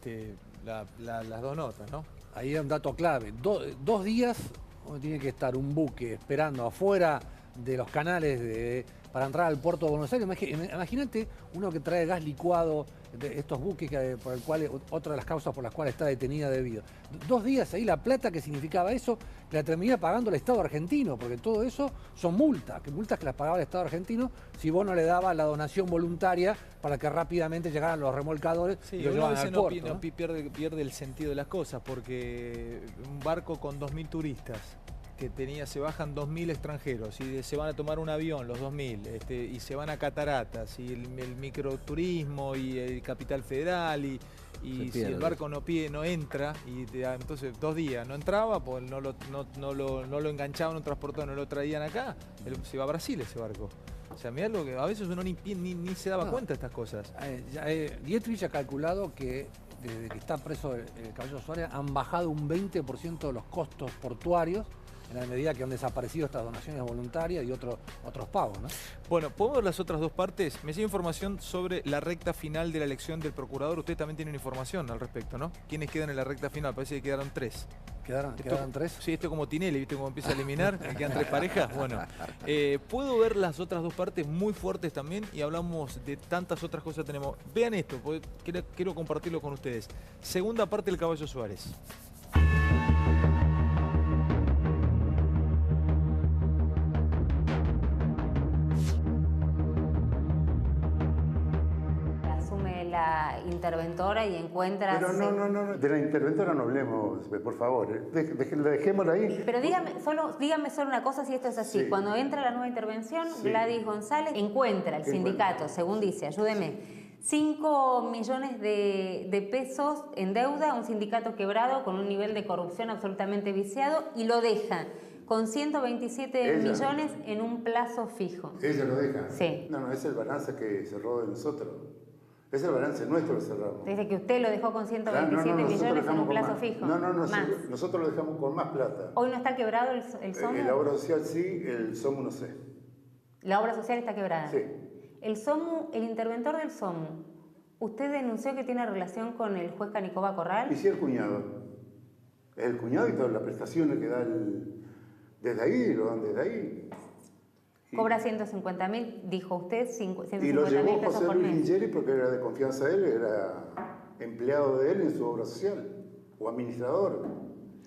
las dos notas, ¿no? Ahí hay un dato clave. 2 días donde tiene que estar un buque esperando afuera de los canales para entrar al puerto de Buenos Aires. Imagínate uno que trae gas licuado, de estos buques por el cual, otra de las causas por las cuales está detenida debido. 2 días ahí, la plata que significaba eso, la termina pagando el Estado argentino, porque todo eso son multas que las pagaba el Estado argentino si vos no le dabas la donación voluntaria para que rápidamente llegaran los remolcadores y lo llevaban al puerto, ¿no? Pierde el sentido de las cosas, porque un barco con 2.000 turistas que se bajan 2.000 extranjeros y se van a tomar un avión los 2.000 y se van a Cataratas y el microturismo y el Capital Federal y si el barco no entra y entonces 2 días no entraba, pues no lo enganchaban, un transportador, no lo traían acá, se va a Brasil ese barco. O sea, mirá lo que a veces uno ni se daba cuenta de estas cosas. Dietrich ha calculado que desde que está preso el Caballo Suárez han bajado un 20% de los costos portuarios en la medida que han desaparecido estas donaciones voluntarias y otros pagos, ¿no? Bueno, ¿podemos ver las otras dos partes? Me llega información sobre la recta final de la elección del procurador. Ustedes también tienen información al respecto, ¿no? ¿Quiénes quedan en la recta final? Parece que quedaron 3. ¿Quedaron 3? Sí, esto es como Tinelli, ¿viste? Como empieza a eliminar, quedan 3 parejas. Bueno, puedo ver las otras dos partes muy fuertes también y hablamos de tantas otras cosas que tenemos. Vean esto, porque quiero compartirlo con ustedes. Segunda parte del Caballo Suárez. La interventora y encuentra... Pero no, de la interventora no hablemos, por favor, dejémosla ahí. Pero dígame solo una cosa si esto es así. Sí. Cuando entra la nueva intervención, Sí. Gladys González encuentra el sindicato, según dice, ayúdeme, 5 millones de pesos en deuda, un sindicato quebrado con un nivel de corrupción absolutamente viciado y lo deja con 127 millones en un plazo fijo. ¿Ella lo deja? Sí. No, es el balance que cerró de nosotros. Es el balance nuestro que cerramos. Dice que usted lo dejó con 127 millones en un plazo fijo. Nosotros lo dejamos con más plata. ¿Hoy no está quebrado el SOMU? La obra social sí, el SOMU no sé. La obra social está quebrada. Sí. El SOMU, el interventor del SOMU, ¿usted denunció que tiene relación con el juez Canicoba Corral? Y sí, el cuñado. El cuñado y todas las prestaciones que da desde ahí, lo dan desde ahí. Cobra 150.000, dijo usted, 150.000 y lo llevó pesos José por Luis mes. Lingeri porque era de confianza de él, era empleado de él en su obra social, o administrador,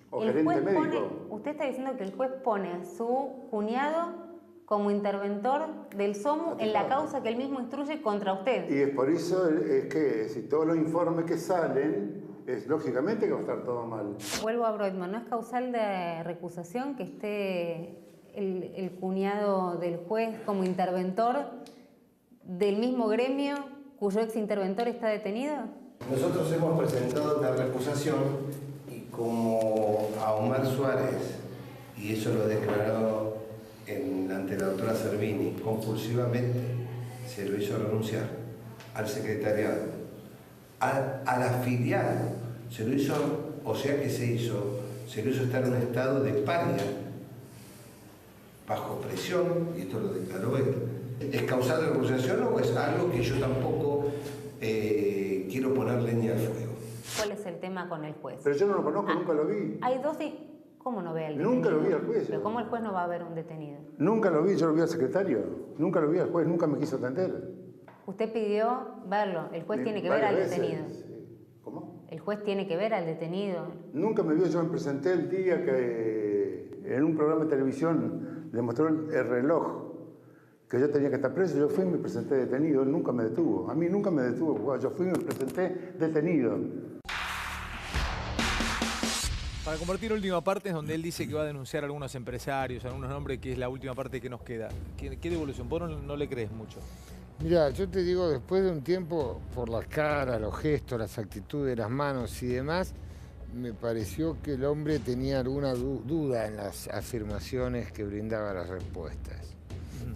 o El gerente juez médico. usted está diciendo que el juez pone a su cuñado como interventor del SOMU en la causa que él mismo instruye contra usted. Y es por eso es que si todos los informes que salen, es lógicamente que va a estar todo mal. Vuelvo a Broidman, ¿no es causal de recusación que esté el cuñado del juez como interventor del mismo gremio cuyo ex interventor está detenido? Nosotros hemos presentado una recusación y como a Omar Suárez, y eso lo he declarado ante la doctora Servini, compulsivamente se lo hizo renunciar al secretariado, a la filial, se lo hizo, o sea que se lo hizo estar en un estado de paria, bajo presión, y esto lo declaró él. ¿Es causal de recusación o es algo que yo tampoco quiero poner leña al fuego? ¿Cuál es el tema con el juez? Pero yo no lo conozco, nunca lo vi. Hay 12... ¿Cómo no ve al detenido? Nunca lo vi al juez. ¿Pero cómo el juez no va a ver un detenido? Nunca lo vi, yo lo vi al secretario. Nunca lo vi al juez, nunca me quiso atender. Usted pidió verlo, el juez tiene que ver al detenido. Sí. ¿Cómo? El juez tiene que ver al detenido. Nunca me vio, yo me presenté el día que en un programa de televisión le mostró el reloj que yo tenía que estar preso. Yo fui y me presenté detenido, él nunca me detuvo. A mí nunca me detuvo, yo fui y me presenté detenido. Para compartir la última parte es donde él dice que va a denunciar a algunos empresarios, a algunos nombres, que es la última parte que nos queda. ¿Qué devolución? Vos no le crees mucho. Mira, yo te digo, después de un tiempo, por las caras, los gestos, las actitudes, las manos y demás, me pareció que el hombre tenía alguna duda en las afirmaciones que brindaba las respuestas.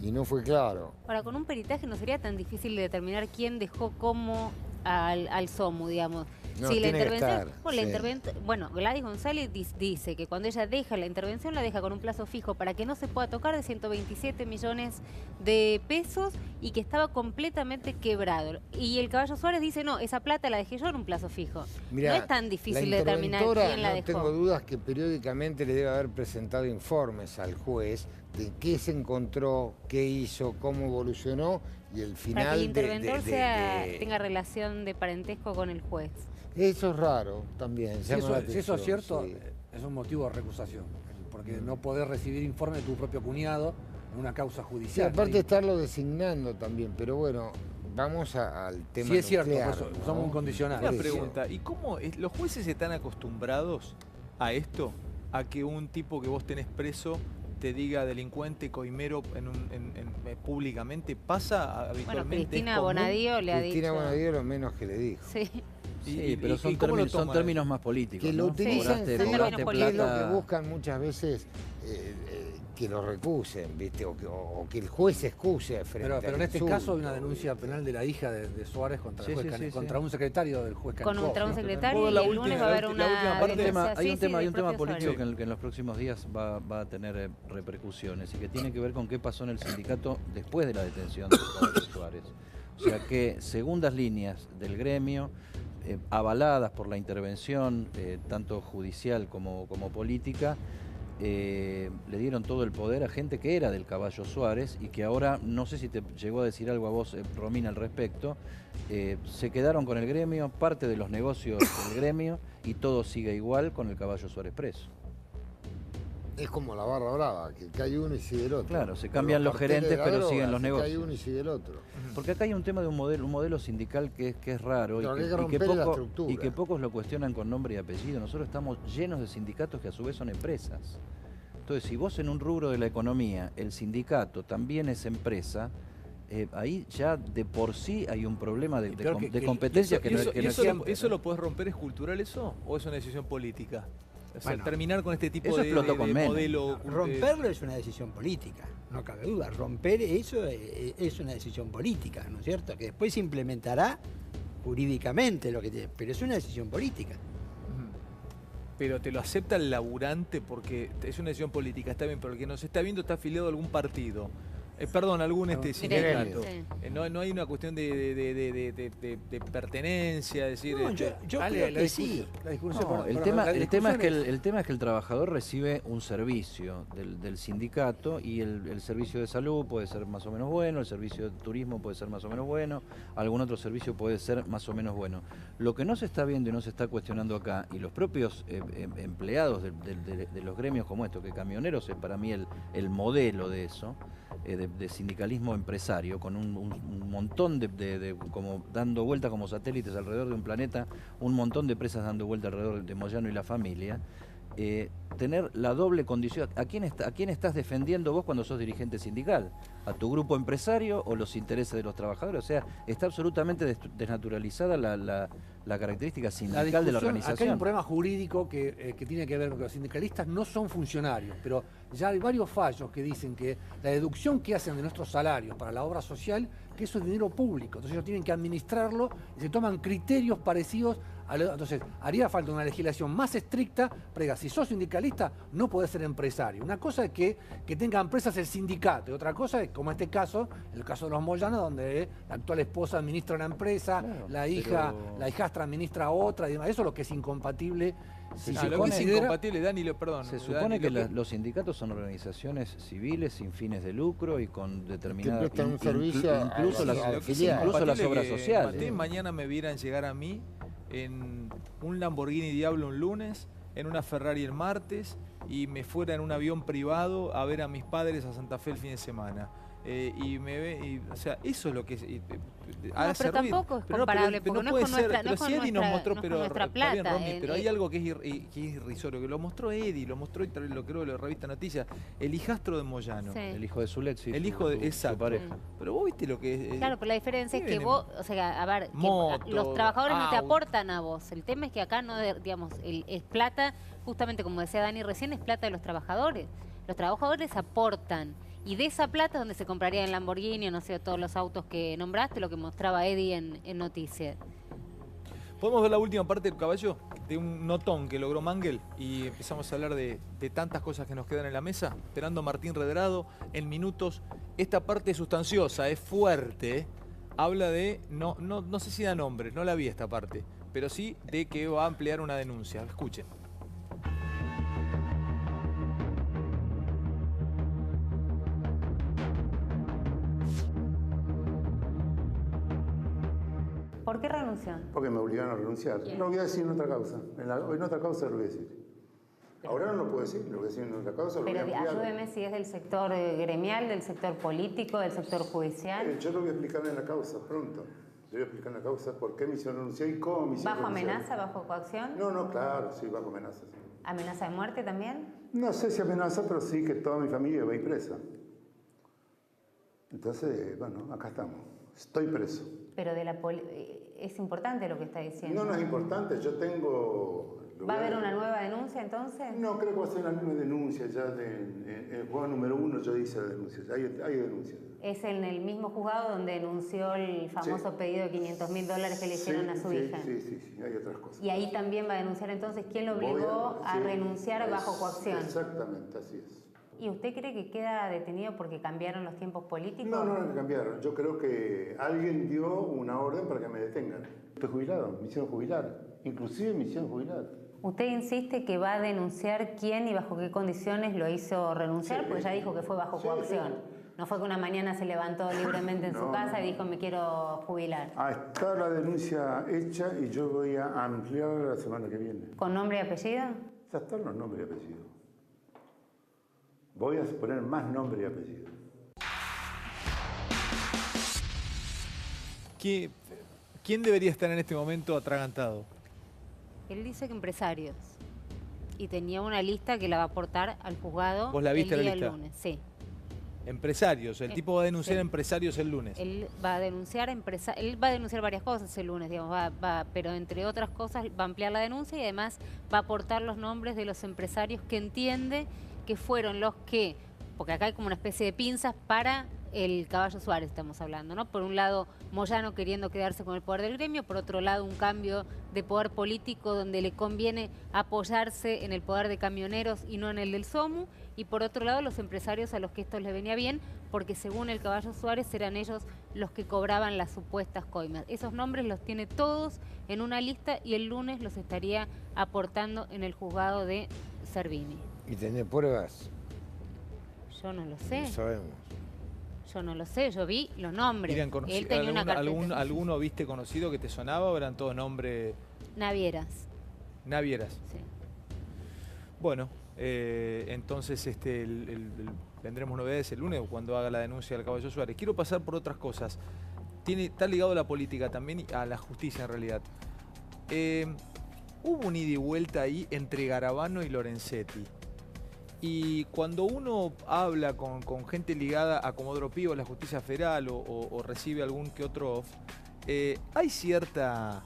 Y no fue claro. Ahora, con un peritaje no sería tan difícil de determinar quién dejó cómo al SOMU, digamos. No, Sí, la tiene que intervención, estar, sí. bueno, Gladys González dice que cuando ella deja la intervención, la deja con un plazo fijo para que no se pueda tocar de 127 millones de pesos y que estaba completamente quebrado. Y el Caballo Suárez dice, no, esa plata la dejé yo en un plazo fijo. Mirá, no es tan difícil la determinar interventora, quién la no dejó. tengo dudas que periódicamente le debe haber presentado informes al juez de qué se encontró, qué hizo, cómo evolucionó y el final Para que el interventor tenga relación de parentesco con el juez. Eso es raro también. Si eso es cierto, sí. es un motivo de recusación, porque no podés recibir informe de tu propio cuñado en una causa Sí, judicial. aparte de estarlo designando también, pero bueno, vamos al tema Sí, es cierto, nuclear, por eso, ¿no? somos incondicionales. Una Por eso. pregunta, ¿y cómo los jueces están acostumbrados a esto? A que un tipo que vos tenés preso te diga delincuente, coimero públicamente, ¿pasa habitualmente? Bueno, Cristina ¿Es común? Bonadío le ha dicho... Cristina Bonadío lo menos que le dijo. Sí. Sí, pero son cómo lo son toman? términos más políticos. Que lo ¿no? utilizan, Cobraste- sí, cobraste que es lo plata. que buscan muchas veces que lo recusen, ¿viste? O que el juez excuse frente Pero al en este insulto. caso hay una denuncia penal de la hija de Suárez contra, Sí, el juez sí, sí, contra sí. un secretario del juez Canicó. Contra un ¿no? secretario Luego y la el última- lunes va a haber la una última parte, denuncia, Hay un tema, del propio político Suárez. que en los próximos días va a tener repercusiones y que tiene que ver con qué pasó en el sindicato después de la detención de Caballo Suárez. O sea que segundas líneas del gremio, avaladas por la intervención tanto judicial como política, le dieron todo el poder a gente que era del Caballo Suárez y que ahora, no sé si te llegó a decir algo a vos, Romina, al respecto, se quedaron con el gremio, parte de los negocios del gremio y todo sigue igual con el Caballo Suárez preso. Es como la barra brava, que cae uno y sigue el otro. Claro, se cambian los carteles gerentes, de la pero droga, siguen los se negocios. Cae uno y sigue el otro. Porque acá hay un tema de un modelo sindical que es raro Pero hay que y que romper la estructura. y que pocos lo cuestionan con nombre y apellido. Nosotros estamos llenos de sindicatos que a su vez son empresas. Entonces, si vos en un rubro de la economía, el sindicato también es empresa, ahí ya de por sí hay un problema de competencia que no es ¿Eso lo podés romper? ¿Es cultural eso? ¿O es una decisión política? O sea, Bueno, terminar con este tipo eso de explotó con Menem. modelo... Romperlo es una decisión política, no cabe duda. Romper eso es una decisión política, ¿no es cierto? Que después se implementará jurídicamente lo que tiene, pero es una decisión política. Pero te lo acepta el laburante porque es una decisión política, está bien, pero el que nos está viendo está afiliado a algún partido. Perdón, algún sindicato. Sí. No hay una cuestión de pertenencia, decir... No, yo creo que sí. No, el tema es que el trabajador recibe un servicio del sindicato y el servicio de salud puede ser más o menos bueno, el servicio de turismo puede ser más o menos bueno, algún otro servicio puede ser más o menos bueno. Lo que no se está viendo y no se está cuestionando acá, y los propios empleados de los gremios como esto, que camioneros es para mí el modelo de eso, de sindicalismo empresario, con un montón como dando vuelta como satélites alrededor de un planeta, un montón de empresas dando vuelta alrededor de Moyano y la familia, tener la doble condición. ¿A quién estás defendiendo vos cuando sos dirigente sindical? ¿A tu grupo empresario o los intereses de los trabajadores? O sea, está absolutamente desnaturalizada la característica sindical de la organización. Acá hay un problema jurídico que tiene que ver con que los sindicalistas no son funcionarios, pero ya hay varios fallos que dicen que la deducción que hacen de nuestros salarios para la obra social, que eso es dinero público, entonces ellos tienen que administrarlo y se toman criterios parecidos a entonces haría falta una legislación más estricta para que si sos sindicalista no podés ser empresario. Una cosa es que tenga empresas el sindicato y otra cosa es, como en este caso, el caso de los Moyano, donde la actual esposa administra una empresa, Claro, la hijastra administra otra y demás. Eso es lo que es incompatible. lo que es incompatible, Dani, perdón. Se supone que los sindicatos son organizaciones civiles sin fines de lucro y con determinadas... prestan un servicio incluso las obras sociales. Maté, mañana me vieran llegar a mí en un Lamborghini Diablo un lunes, en una Ferrari el martes y me fuera en un avión privado a ver a mis padres a Santa Fe el fin de semana. O sea, eso es lo que es. Pero tampoco es comparable, porque no es con nuestra plata. Pero hay algo que es irrisorio, que lo mostró Eddie, lo mostró, lo creo, la revista Noticias, el hijastro de Moyano. Sí. El hijo de Zulexi, El hijo de su pareja. Pero vos viste lo que es. Claro, pero la diferencia es que vos, o sea, a ver, Moto, los trabajadores no te auto. aportan a vos. El tema es que acá no, digamos, es plata, justamente como decía Dani recién, es plata de los trabajadores. Los trabajadores aportan. Y de esa plata es donde se compraría en Lamborghini, no sé, todos los autos que nombraste, lo que mostraba Eddie en Noticias. ¿Podemos ver la última parte del caballo? De un notón que logró Mangel y empezamos a hablar de tantas cosas que nos quedan en la mesa. Esperando a Martín Redrado en minutos. Esta parte es sustanciosa, es fuerte, ¿eh? Habla de, no sé si da nombres, no la vi esta parte, pero sí de que va a ampliar una denuncia. Escuchen. ¿Por qué renunció? Porque me obligaron a renunciar. ¿Quién? Lo voy a decir en otra causa. En otra causa lo voy a decir. Ahora no lo puedo decir, lo voy a decir en otra causa. Pero ayúdeme si es del sector gremial, del sector político, del sector judicial. Yo lo voy a explicar en la causa pronto. Yo voy a explicar en la causa por qué me hicieron renunciar y cómo me hicieron ¿Bajo renunciar. amenaza, bajo coacción? No, claro, sí, bajo amenaza. Sí. ¿Amenaza de muerte también? No sé si amenaza, pero sí que toda mi familia va a ir presa. Entonces, bueno, acá estamos. Estoy preso. Pero es importante lo que está diciendo. No es importante. Yo tengo... ¿Va a haber una nueva denuncia entonces? No, creo que va a ser una nueva denuncia. Ya en el juzgado número 1 yo hice la denuncia. Hay denuncias. Es en el mismo juzgado donde denunció el famoso pedido de $500.000 que le hicieron a su hija. Sí, hay otras cosas. Y ahí también va a denunciar entonces quién lo obligó a renunciar bajo coacción. Exactamente, así es. ¿Y usted cree que queda detenido porque cambiaron los tiempos políticos? No cambiaron. Yo creo que alguien dio una orden para que me detengan. Estoy jubilado, me hicieron jubilar. Inclusive me hicieron jubilar. ¿Usted insiste que va a denunciar quién y bajo qué condiciones lo hizo renunciar? Sí, pues ya dijo que fue bajo coacción. Sí. No fue que una mañana se levantó libremente en su casa y dijo me quiero jubilar. Está la denuncia hecha y yo voy a ampliar la semana que viene. ¿Con nombre y apellido? Ya están los nombres y apellidos. Voy a poner más nombre y apellido. ¿Quién debería estar en este momento atragantado? Él dice que empresarios. Y tenía una lista que la va a aportar al juzgado. ¿Vos la viste el día la lista? lunes. Sí. Empresarios. El tipo va a denunciar a empresarios el lunes. Él va a denunciar varias cosas el lunes, digamos, pero entre otras cosas va a ampliar la denuncia y además va a aportar los nombres de los empresarios que entiende que fueron los que, porque acá hay como una especie de pinzas para el Caballo Suárez, estamos hablando, ¿no? Por un lado, Moyano queriendo quedarse con el poder del gremio, por otro lado, un cambio de poder político donde le conviene apoyarse en el poder de camioneros y no en el del SOMU, y por otro lado, los empresarios a los que esto les venía bien, porque según el Caballo Suárez eran ellos los que cobraban las supuestas coimas. Esos nombres los tiene todos en una lista y el lunes los estaría aportando en el juzgado de Servini. ¿Y tenés pruebas? Yo no lo sé. No sabemos. Yo no lo sé, yo vi los nombres. Él tenía una carpeta. ¿Alguno viste conocido que te sonaba o eran todos nombres? Navieras. Navieras. Sí. Bueno, entonces tendremos novedades el lunes cuando haga la denuncia del Caballo Suárez. Quiero pasar por otras cosas. Está ligado a la política también y a la justicia en realidad. Hubo un ida y vuelta ahí entre Garabano y Lorenzetti. Y cuando uno habla con gente ligada a Comodoro Pi o la justicia federal o recibe algún que otro off, hay cierta,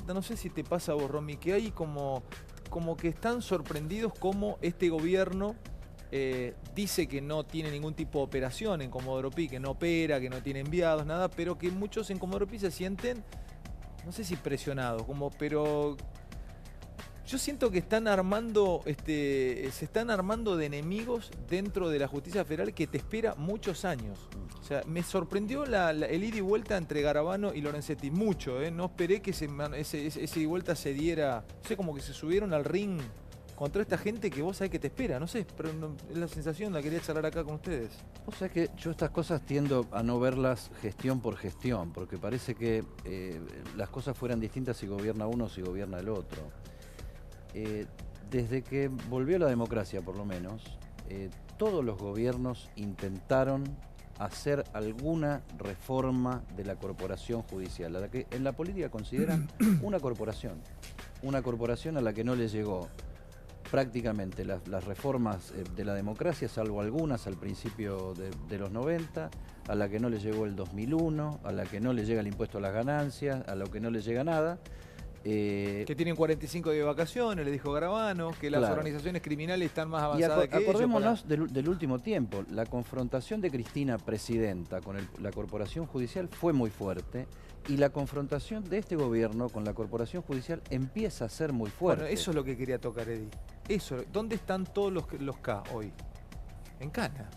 no sé si te pasa a vos, Romy, que hay como que están sorprendidos como este gobierno dice que no tiene ningún tipo de operación en Comodoro Pi, que no opera, que no tiene enviados, nada, pero que muchos en Comodoro Pi se sienten, no sé si presionados, pero... Yo siento que están armando, se están armando de enemigos dentro de la justicia federal que te espera muchos años. O sea, me sorprendió el ida y vuelta entre Garabano y Lorenzetti. Mucho, no esperé que ese ida y vuelta se diera. No sé, como que se subieron al ring contra esta gente que vos sabés que te espera. No sé, pero es la sensación, la quería charlar acá con ustedes. Vos sabés que yo estas cosas tiendo a no verlas gestión por gestión, porque parece que las cosas fueran distintas si gobierna uno o si gobierna el otro. Desde que volvió la democracia, por lo menos, todos los gobiernos intentaron hacer alguna reforma de la corporación judicial, a la que en la política consideran una corporación a la que no le llegó prácticamente las reformas de la democracia, salvo algunas al principio de los 90, a la que no le llegó el 2001, a la que no le llega el impuesto a las ganancias, a lo que no le llega nada. Que tienen 45 de vacaciones, le dijo Garabano, que las Claro. organizaciones criminales están más Y avanzadas que ellos. acordémonos del último tiempo. La confrontación de Cristina presidenta con la corporación judicial fue muy fuerte y la confrontación de este gobierno con la corporación judicial empieza a ser muy fuerte. Bueno, eso es lo que quería tocar, Eddie. Eso, ¿dónde están todos los K hoy? En Cana.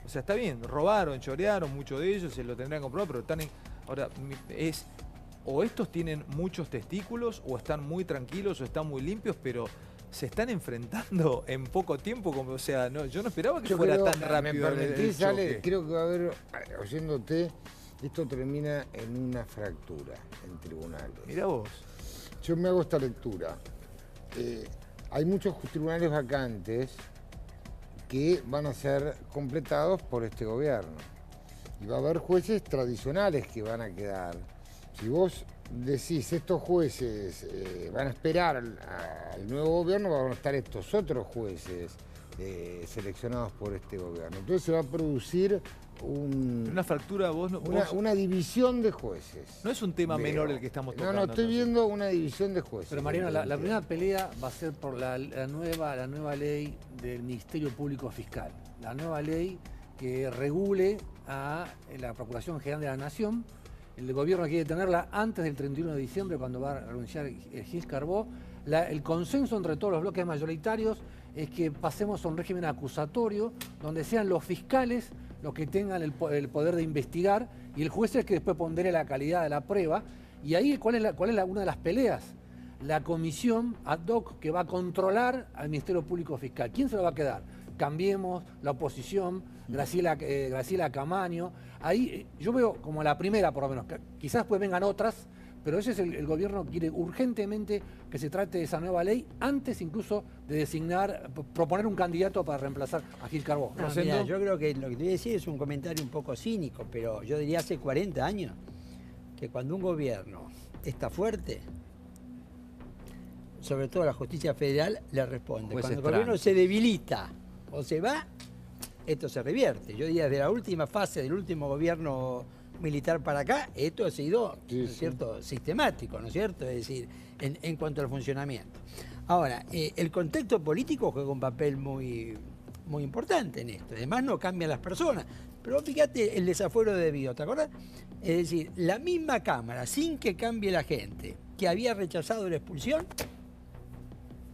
O sea, está bien, robaron, chorearon, muchos de ellos se lo tendrán comprado, pero están en... Ahora, o estos tienen muchos testículos, o están muy tranquilos, o están muy limpios, pero se están enfrentando en poco tiempo. Como, o sea, no, yo no esperaba que fuera tan rápido. ¿Me permitís, el Ale? choque. Creo que va a haber, oyéndote, esto termina en una fractura en tribunales. Mirá vos. Yo me hago esta lectura. Hay muchos tribunales vacantes que van a ser completados por este gobierno. Y va a haber jueces tradicionales que van a quedar. Si vos decís, estos jueces van a esperar al nuevo gobierno, van a estar estos otros jueces seleccionados por este gobierno. Entonces se va a producir una fractura, una división de jueces. No es un tema menor el que estamos tocando. No, estoy viendo una división de jueces. Pero Mariano, la primera pelea va a ser por la nueva ley del Ministerio Público Fiscal. La nueva ley que regule a la Procuración General de la Nación. El gobierno quiere tenerla antes del 31 de diciembre, cuando va a renunciar Gil Carbó. El consenso entre todos los bloques mayoritarios es que pasemos a un régimen acusatorio, donde sean los fiscales los que tengan el poder de investigar y el juez es el que después pondere la calidad de la prueba. Y ahí, ¿cuál es una de las peleas? La comisión ad hoc que va a controlar al Ministerio Público Fiscal. ¿Quién se lo va a quedar? Cambiemos, la oposición, Graciela Camaño. Ahí yo veo como la primera, por lo menos. Quizás pues vengan otras, pero ese es el gobierno quiere urgentemente que se trate de esa nueva ley antes incluso de proponer un candidato para reemplazar a Gil Carbó. No, mirá, yo creo que lo que te voy a decir es un comentario un poco cínico, pero yo diría hace 40 años que cuando un gobierno está fuerte, sobre todo la justicia federal, le responde. Pues cuando el gobierno se debilita o se va, esto se revierte. Yo diría, desde la última fase del último gobierno militar para acá, esto ha sido, ¿no es cierto?, sistemático, ¿no es cierto? Es decir, en cuanto al funcionamiento. Ahora, el contexto político juega un papel muy importante en esto. Además, no cambian las personas. Pero fíjate el desafuero debido, ¿te acordás? Es decir, la misma Cámara, sin que cambie la gente, que había rechazado la expulsión,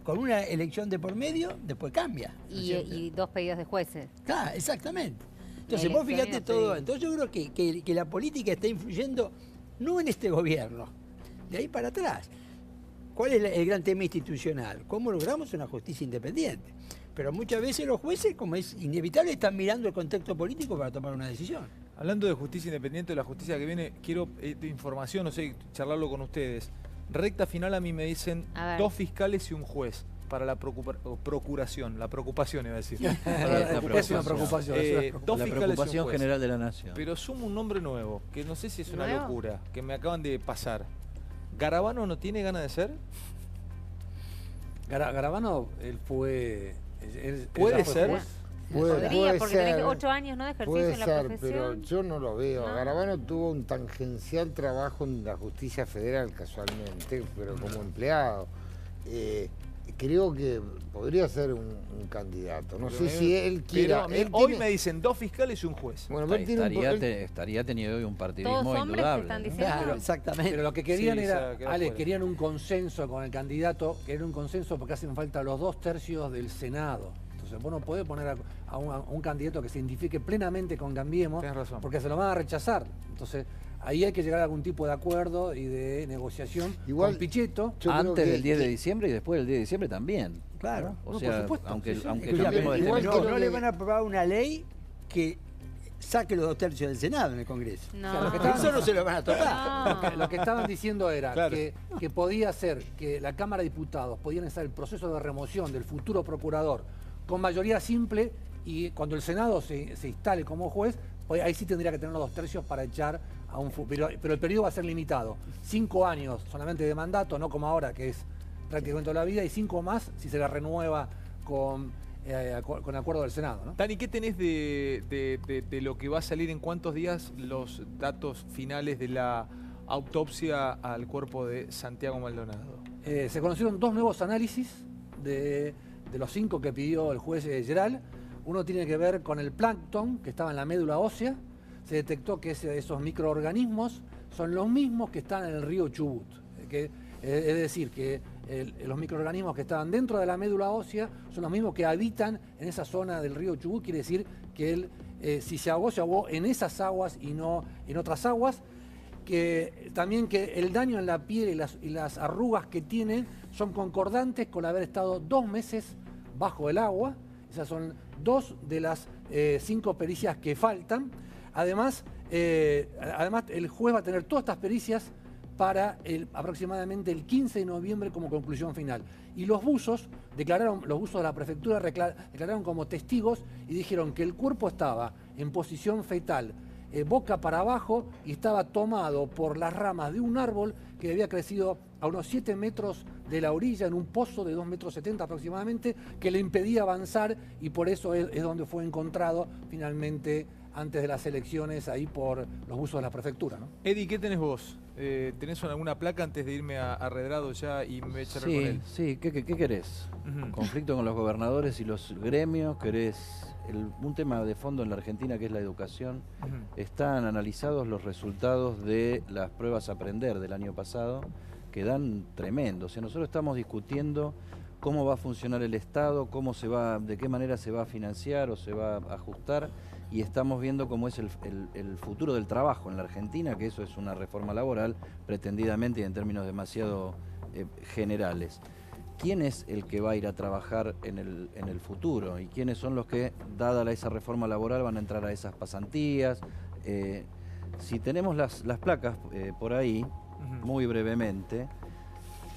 con una elección de por medio, después cambia. ¿no y dos pedidos de jueces. Claro, exactamente. Entonces vos fíjate todo. Entonces yo creo que la política está influyendo no en este gobierno, de ahí para atrás. ¿Cuál es el gran tema institucional? ¿Cómo logramos una justicia independiente? Pero muchas veces los jueces, como es inevitable, están mirando el contexto político para tomar una decisión. Hablando de justicia independiente, de la justicia que viene, quiero información, no sé, charlarlo con ustedes. Recta final a mí me dicen 2 fiscales y un juez para la procuración, la preocupación iba a decir. La preocupación general de la nación. Pero sumo un nombre nuevo, que no sé si es una ¿Nuevo? locura, que me acaban de pasar. ¿Garabano no tiene ganas de ser? Garabano, él fue... ¿Puede ser? Podría, porque ser, tenés 8 años, ¿no?, de ejercicio puede en la ser, profesión. pero yo no lo veo. No. Garabano tuvo un tangencial trabajo en la justicia federal casualmente, pero como empleado. Creo que podría ser un candidato. No sé si él quiera. Hoy me dicen 2 fiscales y un juez. Bueno, estaría teniendo hoy un partidismo Todos hombres indudable. te están ¿no? diciendo. Claro, exactamente. Pero lo que querían queda querían un consenso con el candidato, querían un consenso porque hacen falta los 2/3 del Senado. Entonces vos no podés poner a un candidato que se identifique plenamente con Cambiemos, Tenés razón. porque se lo van a rechazar. Entonces ahí hay que llegar a algún tipo de acuerdo y de negociación Igual, con Pichetto. Antes del 10 de diciembre y después del 10 de diciembre también. Claro. O No, sea, por supuesto, aunque sí. cambiemos de Igual tema. creo No le que- van a aprobar una ley que saque los 2/3 del Senado en el Congreso. No. O sea, lo que estaban- Eso no se lo van a tocar. No. Lo que estaban diciendo era Claro. que podía ser que la Cámara de Diputados podían estar el proceso de remoción del futuro procurador con mayoría simple y cuando el Senado se instale como juez, pues ahí sí tendría que tener los 2/3 para echar a un... Pero el periodo va a ser limitado. 5 años solamente de mandato, no como ahora que es prácticamente toda la vida, y 5 más si se la renueva con acuerdo del Senado, ¿no? Dani, ¿qué tenés de lo que va a salir en cuántos días los datos finales de la autopsia al cuerpo de Santiago Maldonado. Se conocieron 2 nuevos análisis de los 5 que pidió el juez Geral. Uno tiene que ver con el plancton que estaba en la médula ósea. Se detectó que esos microorganismos son los mismos que están en el río Chubut. Es decir, que los microorganismos que estaban dentro de la médula ósea son los mismos que habitan en esa zona del río Chubut. Quiere decir que si se ahogó en esas aguas y no en otras aguas. Que también que el daño en la piel y las arrugas que tiene son concordantes con haber estado 2 meses bajo el agua. Esas son 2 de las 5 pericias que faltan. Además, el juez va a tener todas estas pericias para aproximadamente el 15 de noviembre como conclusión final. Y los buzos de la prefectura declararon como testigos y dijeron que el cuerpo estaba en posición fetal, boca para abajo, y estaba tomado por las ramas de un árbol que había crecido a unos 7 metros de la orilla en un pozo de 2,70 metros aproximadamente, que le impedía avanzar, y por eso es donde fue encontrado finalmente antes de las elecciones ahí por los buzos de la prefectura, ¿no? Eddie, ¿qué tenés vos? ¿Tenés alguna placa antes de irme a Redrado ya y me voy a charlar con él? Sí, ¿qué querés? ¿Conflicto con los gobernadores y los gremios? ¿Querés un tema de fondo en la Argentina, que es la educación? Están analizados los resultados de las pruebas Aprender del año pasado, que dan tremendo. O sea, nosotros estamos discutiendo cómo va a funcionar el Estado, de qué manera se va a financiar o se va a ajustar, y estamos viendo cómo es el futuro del trabajo en la Argentina, que eso es una reforma laboral pretendidamente y en términos demasiado generales. ¿Quién es el que va a ir a trabajar en el futuro? ¿Y quiénes son los que, dada esa reforma laboral, van a entrar a esas pasantías? Si tenemos las placas por ahí, muy brevemente,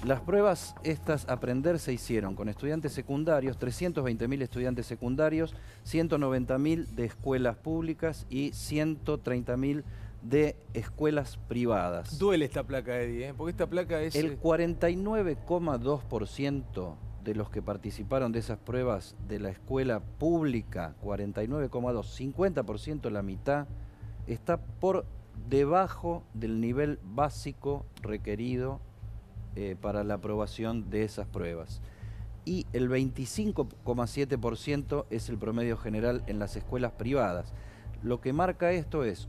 las pruebas estas Aprender se hicieron con estudiantes secundarios, 320.000 estudiantes secundarios, 190.000 de escuelas públicas y 130.000 de escuelas privadas. Duele esta placa, Eddie, porque esta placa es... El 49,2% de los que participaron de esas pruebas de la escuela pública, 49,2%, 50%, la mitad, está por debajo del nivel básico requerido para la aprobación de esas pruebas. Y el 25,7% es el promedio general en las escuelas privadas. Lo que marca esto es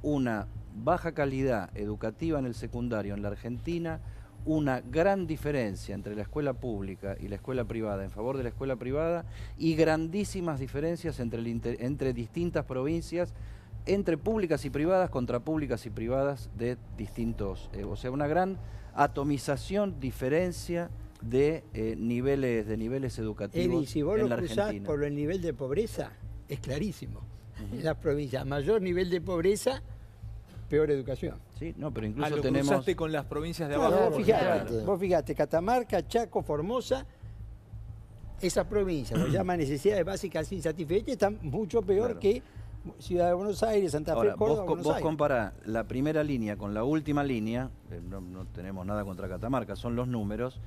una baja calidad educativa en el secundario en la Argentina, una gran diferencia entre la escuela pública y la escuela privada en favor de la escuela privada, y grandísimas diferencias entre distintas provincias, entre públicas y privadas contra públicas y privadas de distintos, o sea, una gran atomización, diferencia de niveles educativos. Eddie, si vos en lo la cruzás Argentina. por el nivel de pobreza, es clarísimo. En las provincias, mayor nivel de pobreza, peor educación. Sí, no, pero incluso lo tenemos... cruzaste con las provincias de No, abajo. vos fijate, Catamarca, Chaco, Formosa, esas provincias, lo llaman necesidades básicas insatisfechas, están mucho peor que Ciudad de Buenos Aires, Santa Fe, Córdoba, Buenos Aires. Vos comparás la primera línea con la última línea, no tenemos nada contra Catamarca, son los números,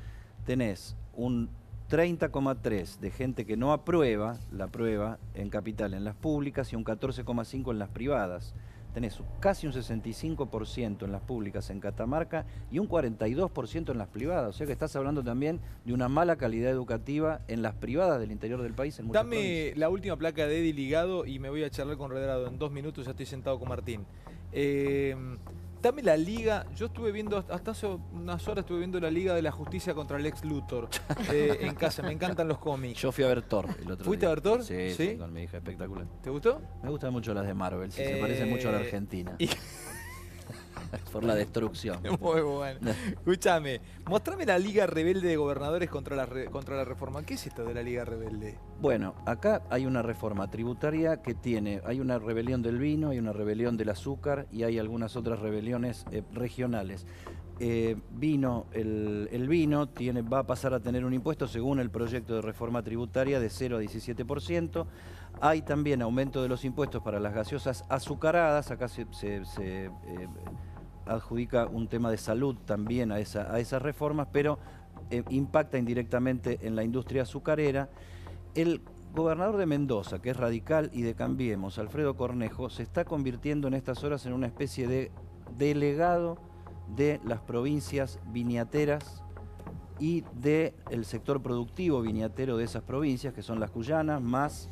tenés un 30,3 de gente que no aprueba la prueba en capital en las públicas y un 14,5 en las privadas. Tenés casi un 65% en las públicas en Catamarca y un 42% en las privadas. O sea que estás hablando también de una mala calidad educativa en las privadas del interior del país. En muchas provincias. La última placa de Eddie ligado y me voy a charlar con Redrado en 2 minutos, ya estoy sentado con Martín. Dame la liga, yo estuve viendo, hasta hace unas horas estuve viendo la Liga de la Justicia contra el Lex Luthor en casa, me encantan los cómics. Yo fui a ver Thor el otro día. ¿Fuiste a ver Thor? Sí, ¿Sí? con mi hija, espectacular. ¿Te gustó? Me gustan mucho las de Marvel, sí, se parecen mucho a la Argentina. Por la destrucción. Muy bueno. Escúchame, mostrame la Liga Rebelde de Gobernadores contra la reforma. ¿Qué es esto de la Liga Rebelde? Bueno, acá hay una reforma tributaria que hay una rebelión del vino, hay una rebelión del azúcar y hay algunas otras rebeliones regionales. El vino va a pasar a tener un impuesto según el proyecto de reforma tributaria de 0 a 17%. Hay también aumento de los impuestos para las gaseosas azucaradas. Acá se adjudica un tema de salud también a esas reformas, pero impacta indirectamente en la industria azucarera. El gobernador de Mendoza, que es radical, y de Cambiemos, Alfredo Cornejo, se está convirtiendo en estas horas en una especie de delegado de las provincias viñateras y del sector productivo viñatero de esas provincias, que son las cuyanas, más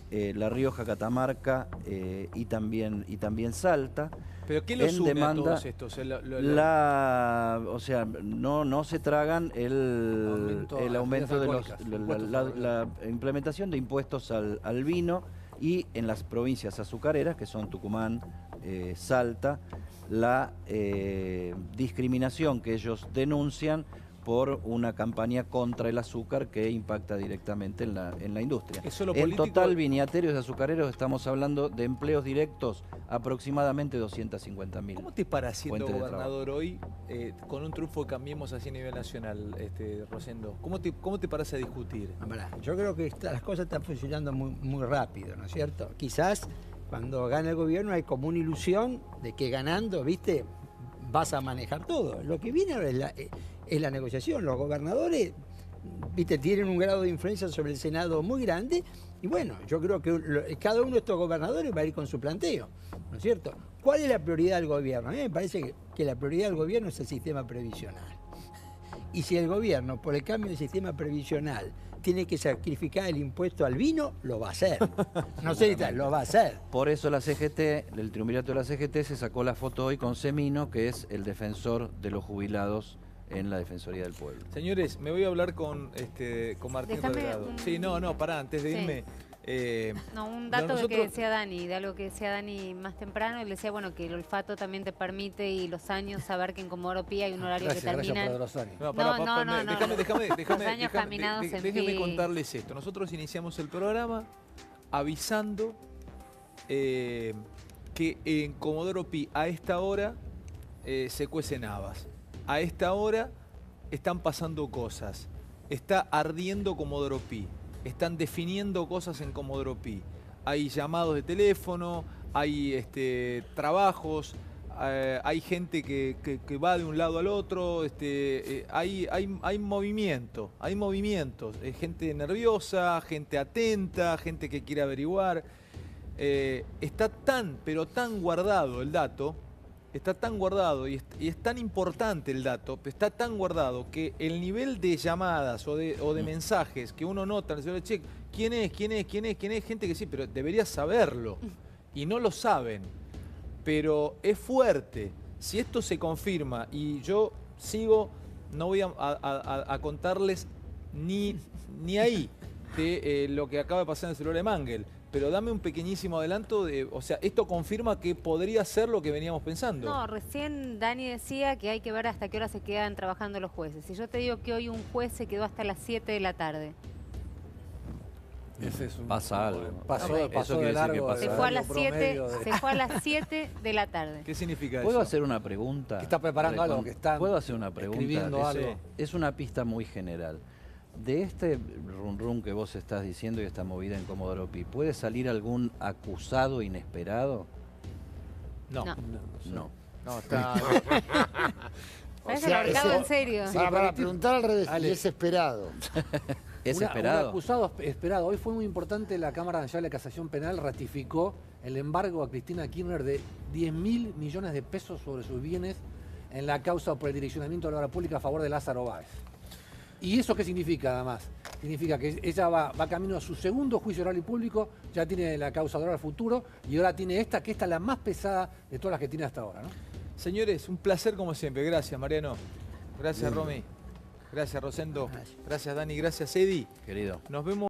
La Rioja, Catamarca y también Salta. ¿Pero qué los une a todos estos? O sea, no se tragan el aumento de la implementación de impuestos al vino, y en las provincias azucareras, que son Tucumán, Salta, la discriminación que ellos denuncian por una campaña contra el azúcar que impacta directamente en la industria. En total, viñateros y azucareros, estamos hablando de empleos directos aproximadamente 250.000. ¿Cómo te para siendo gobernador hoy con un triunfo que Cambiemos así a nivel nacional, Rosendo? ¿Cómo te paras a discutir? Yo creo que las cosas están funcionando muy rápido, ¿no es cierto? Quizás cuando gana el gobierno hay como una ilusión de que ganando, ¿viste?, vas a manejar todo. Lo que viene ahora es la negociación. Los gobernadores, ¿viste?, tienen un grado de influencia sobre el Senado muy grande, y bueno, yo creo que cada uno de estos gobernadores va a ir con su planteo, ¿no es cierto? ¿Cuál es la prioridad del gobierno? A mí me parece que la prioridad del gobierno es el sistema previsional. Y si el gobierno, por el cambio del sistema previsional, tiene que sacrificar el impuesto al vino, lo va a hacer. No sé, lo va a hacer. Por eso la CGT, el triunvirato de la CGT, se sacó la foto hoy con Semino, que es el defensor de los jubilados en la Defensoría del Pueblo. Señores, me voy a hablar con Martín Redrado. Sí, pará, antes de irme. Un dato que decía Dani, de algo que decía Dani más temprano, él decía, bueno, que el olfato también te permite, y los años, saber que en Comodoro Pi hay un horario que termina. Déjeme contarles esto. Nosotros iniciamos el programa avisando que en Comodoro Pi a esta hora se cuecen habas. A esta hora están pasando cosas. Está ardiendo Comodoro Pi. Están definiendo cosas en Comodoro Pi. Hay llamados de teléfono, hay trabajos, hay gente que va de un lado al otro, hay movimiento, hay movimientos, gente nerviosa, gente atenta, gente que quiere averiguar. Está pero tan guardado el dato, está tan guardado y es tan importante el dato, está tan guardado que el nivel de llamadas o de mensajes que uno nota en el celular, che, ¿quién es? Gente que sí, pero debería saberlo y no lo saben. Pero es fuerte. Si esto se confirma, y yo sigo, no voy a contarles ni ahí de lo que acaba de pasar en el celular de Mangel, pero dame un pequeñísimo adelanto o sea, esto confirma que podría ser lo que veníamos pensando. No, recién Dani decía que hay que ver hasta qué hora se quedan trabajando los jueces. Si yo te digo que hoy un juez se quedó hasta las 7 de la tarde. Pasa algo. Pasó de largo. Se fue a las 7 de la tarde. ¿Qué significa eso? ¿Puedo eso? hacer una pregunta? Que está preparando algo, que está ¿Puedo hacer una pregunta? Escribiendo algo. Es una pista muy general. De este rum que vos estás diciendo y esta movida en Comodoro Pi, ¿puede salir algún acusado inesperado? No. Está ahorcado en serio. Sí, para preguntar al revés, ¿y es esperado? ¿Es esperado? Un acusado esperado. Hoy fue muy importante, la Cámara Nacional de Casación Penal ratificó el embargo a Cristina Kirchner de 10.000 millones de pesos sobre sus bienes en la causa por el direccionamiento de la obra pública a favor de Lázaro Báez. ¿Y eso qué significa, además? Significa que ella va camino a su segundo juicio oral y público, ya tiene la causa de ahora al futuro, y ahora tiene esta, que esta es la más pesada de todas las que tiene hasta ahora, ¿no? Señores, un placer como siempre. Gracias, Mariano. Gracias, Romy. Gracias, Rosendo. Gracias, Dani. Gracias, Eddie. Querido. Nos vemos.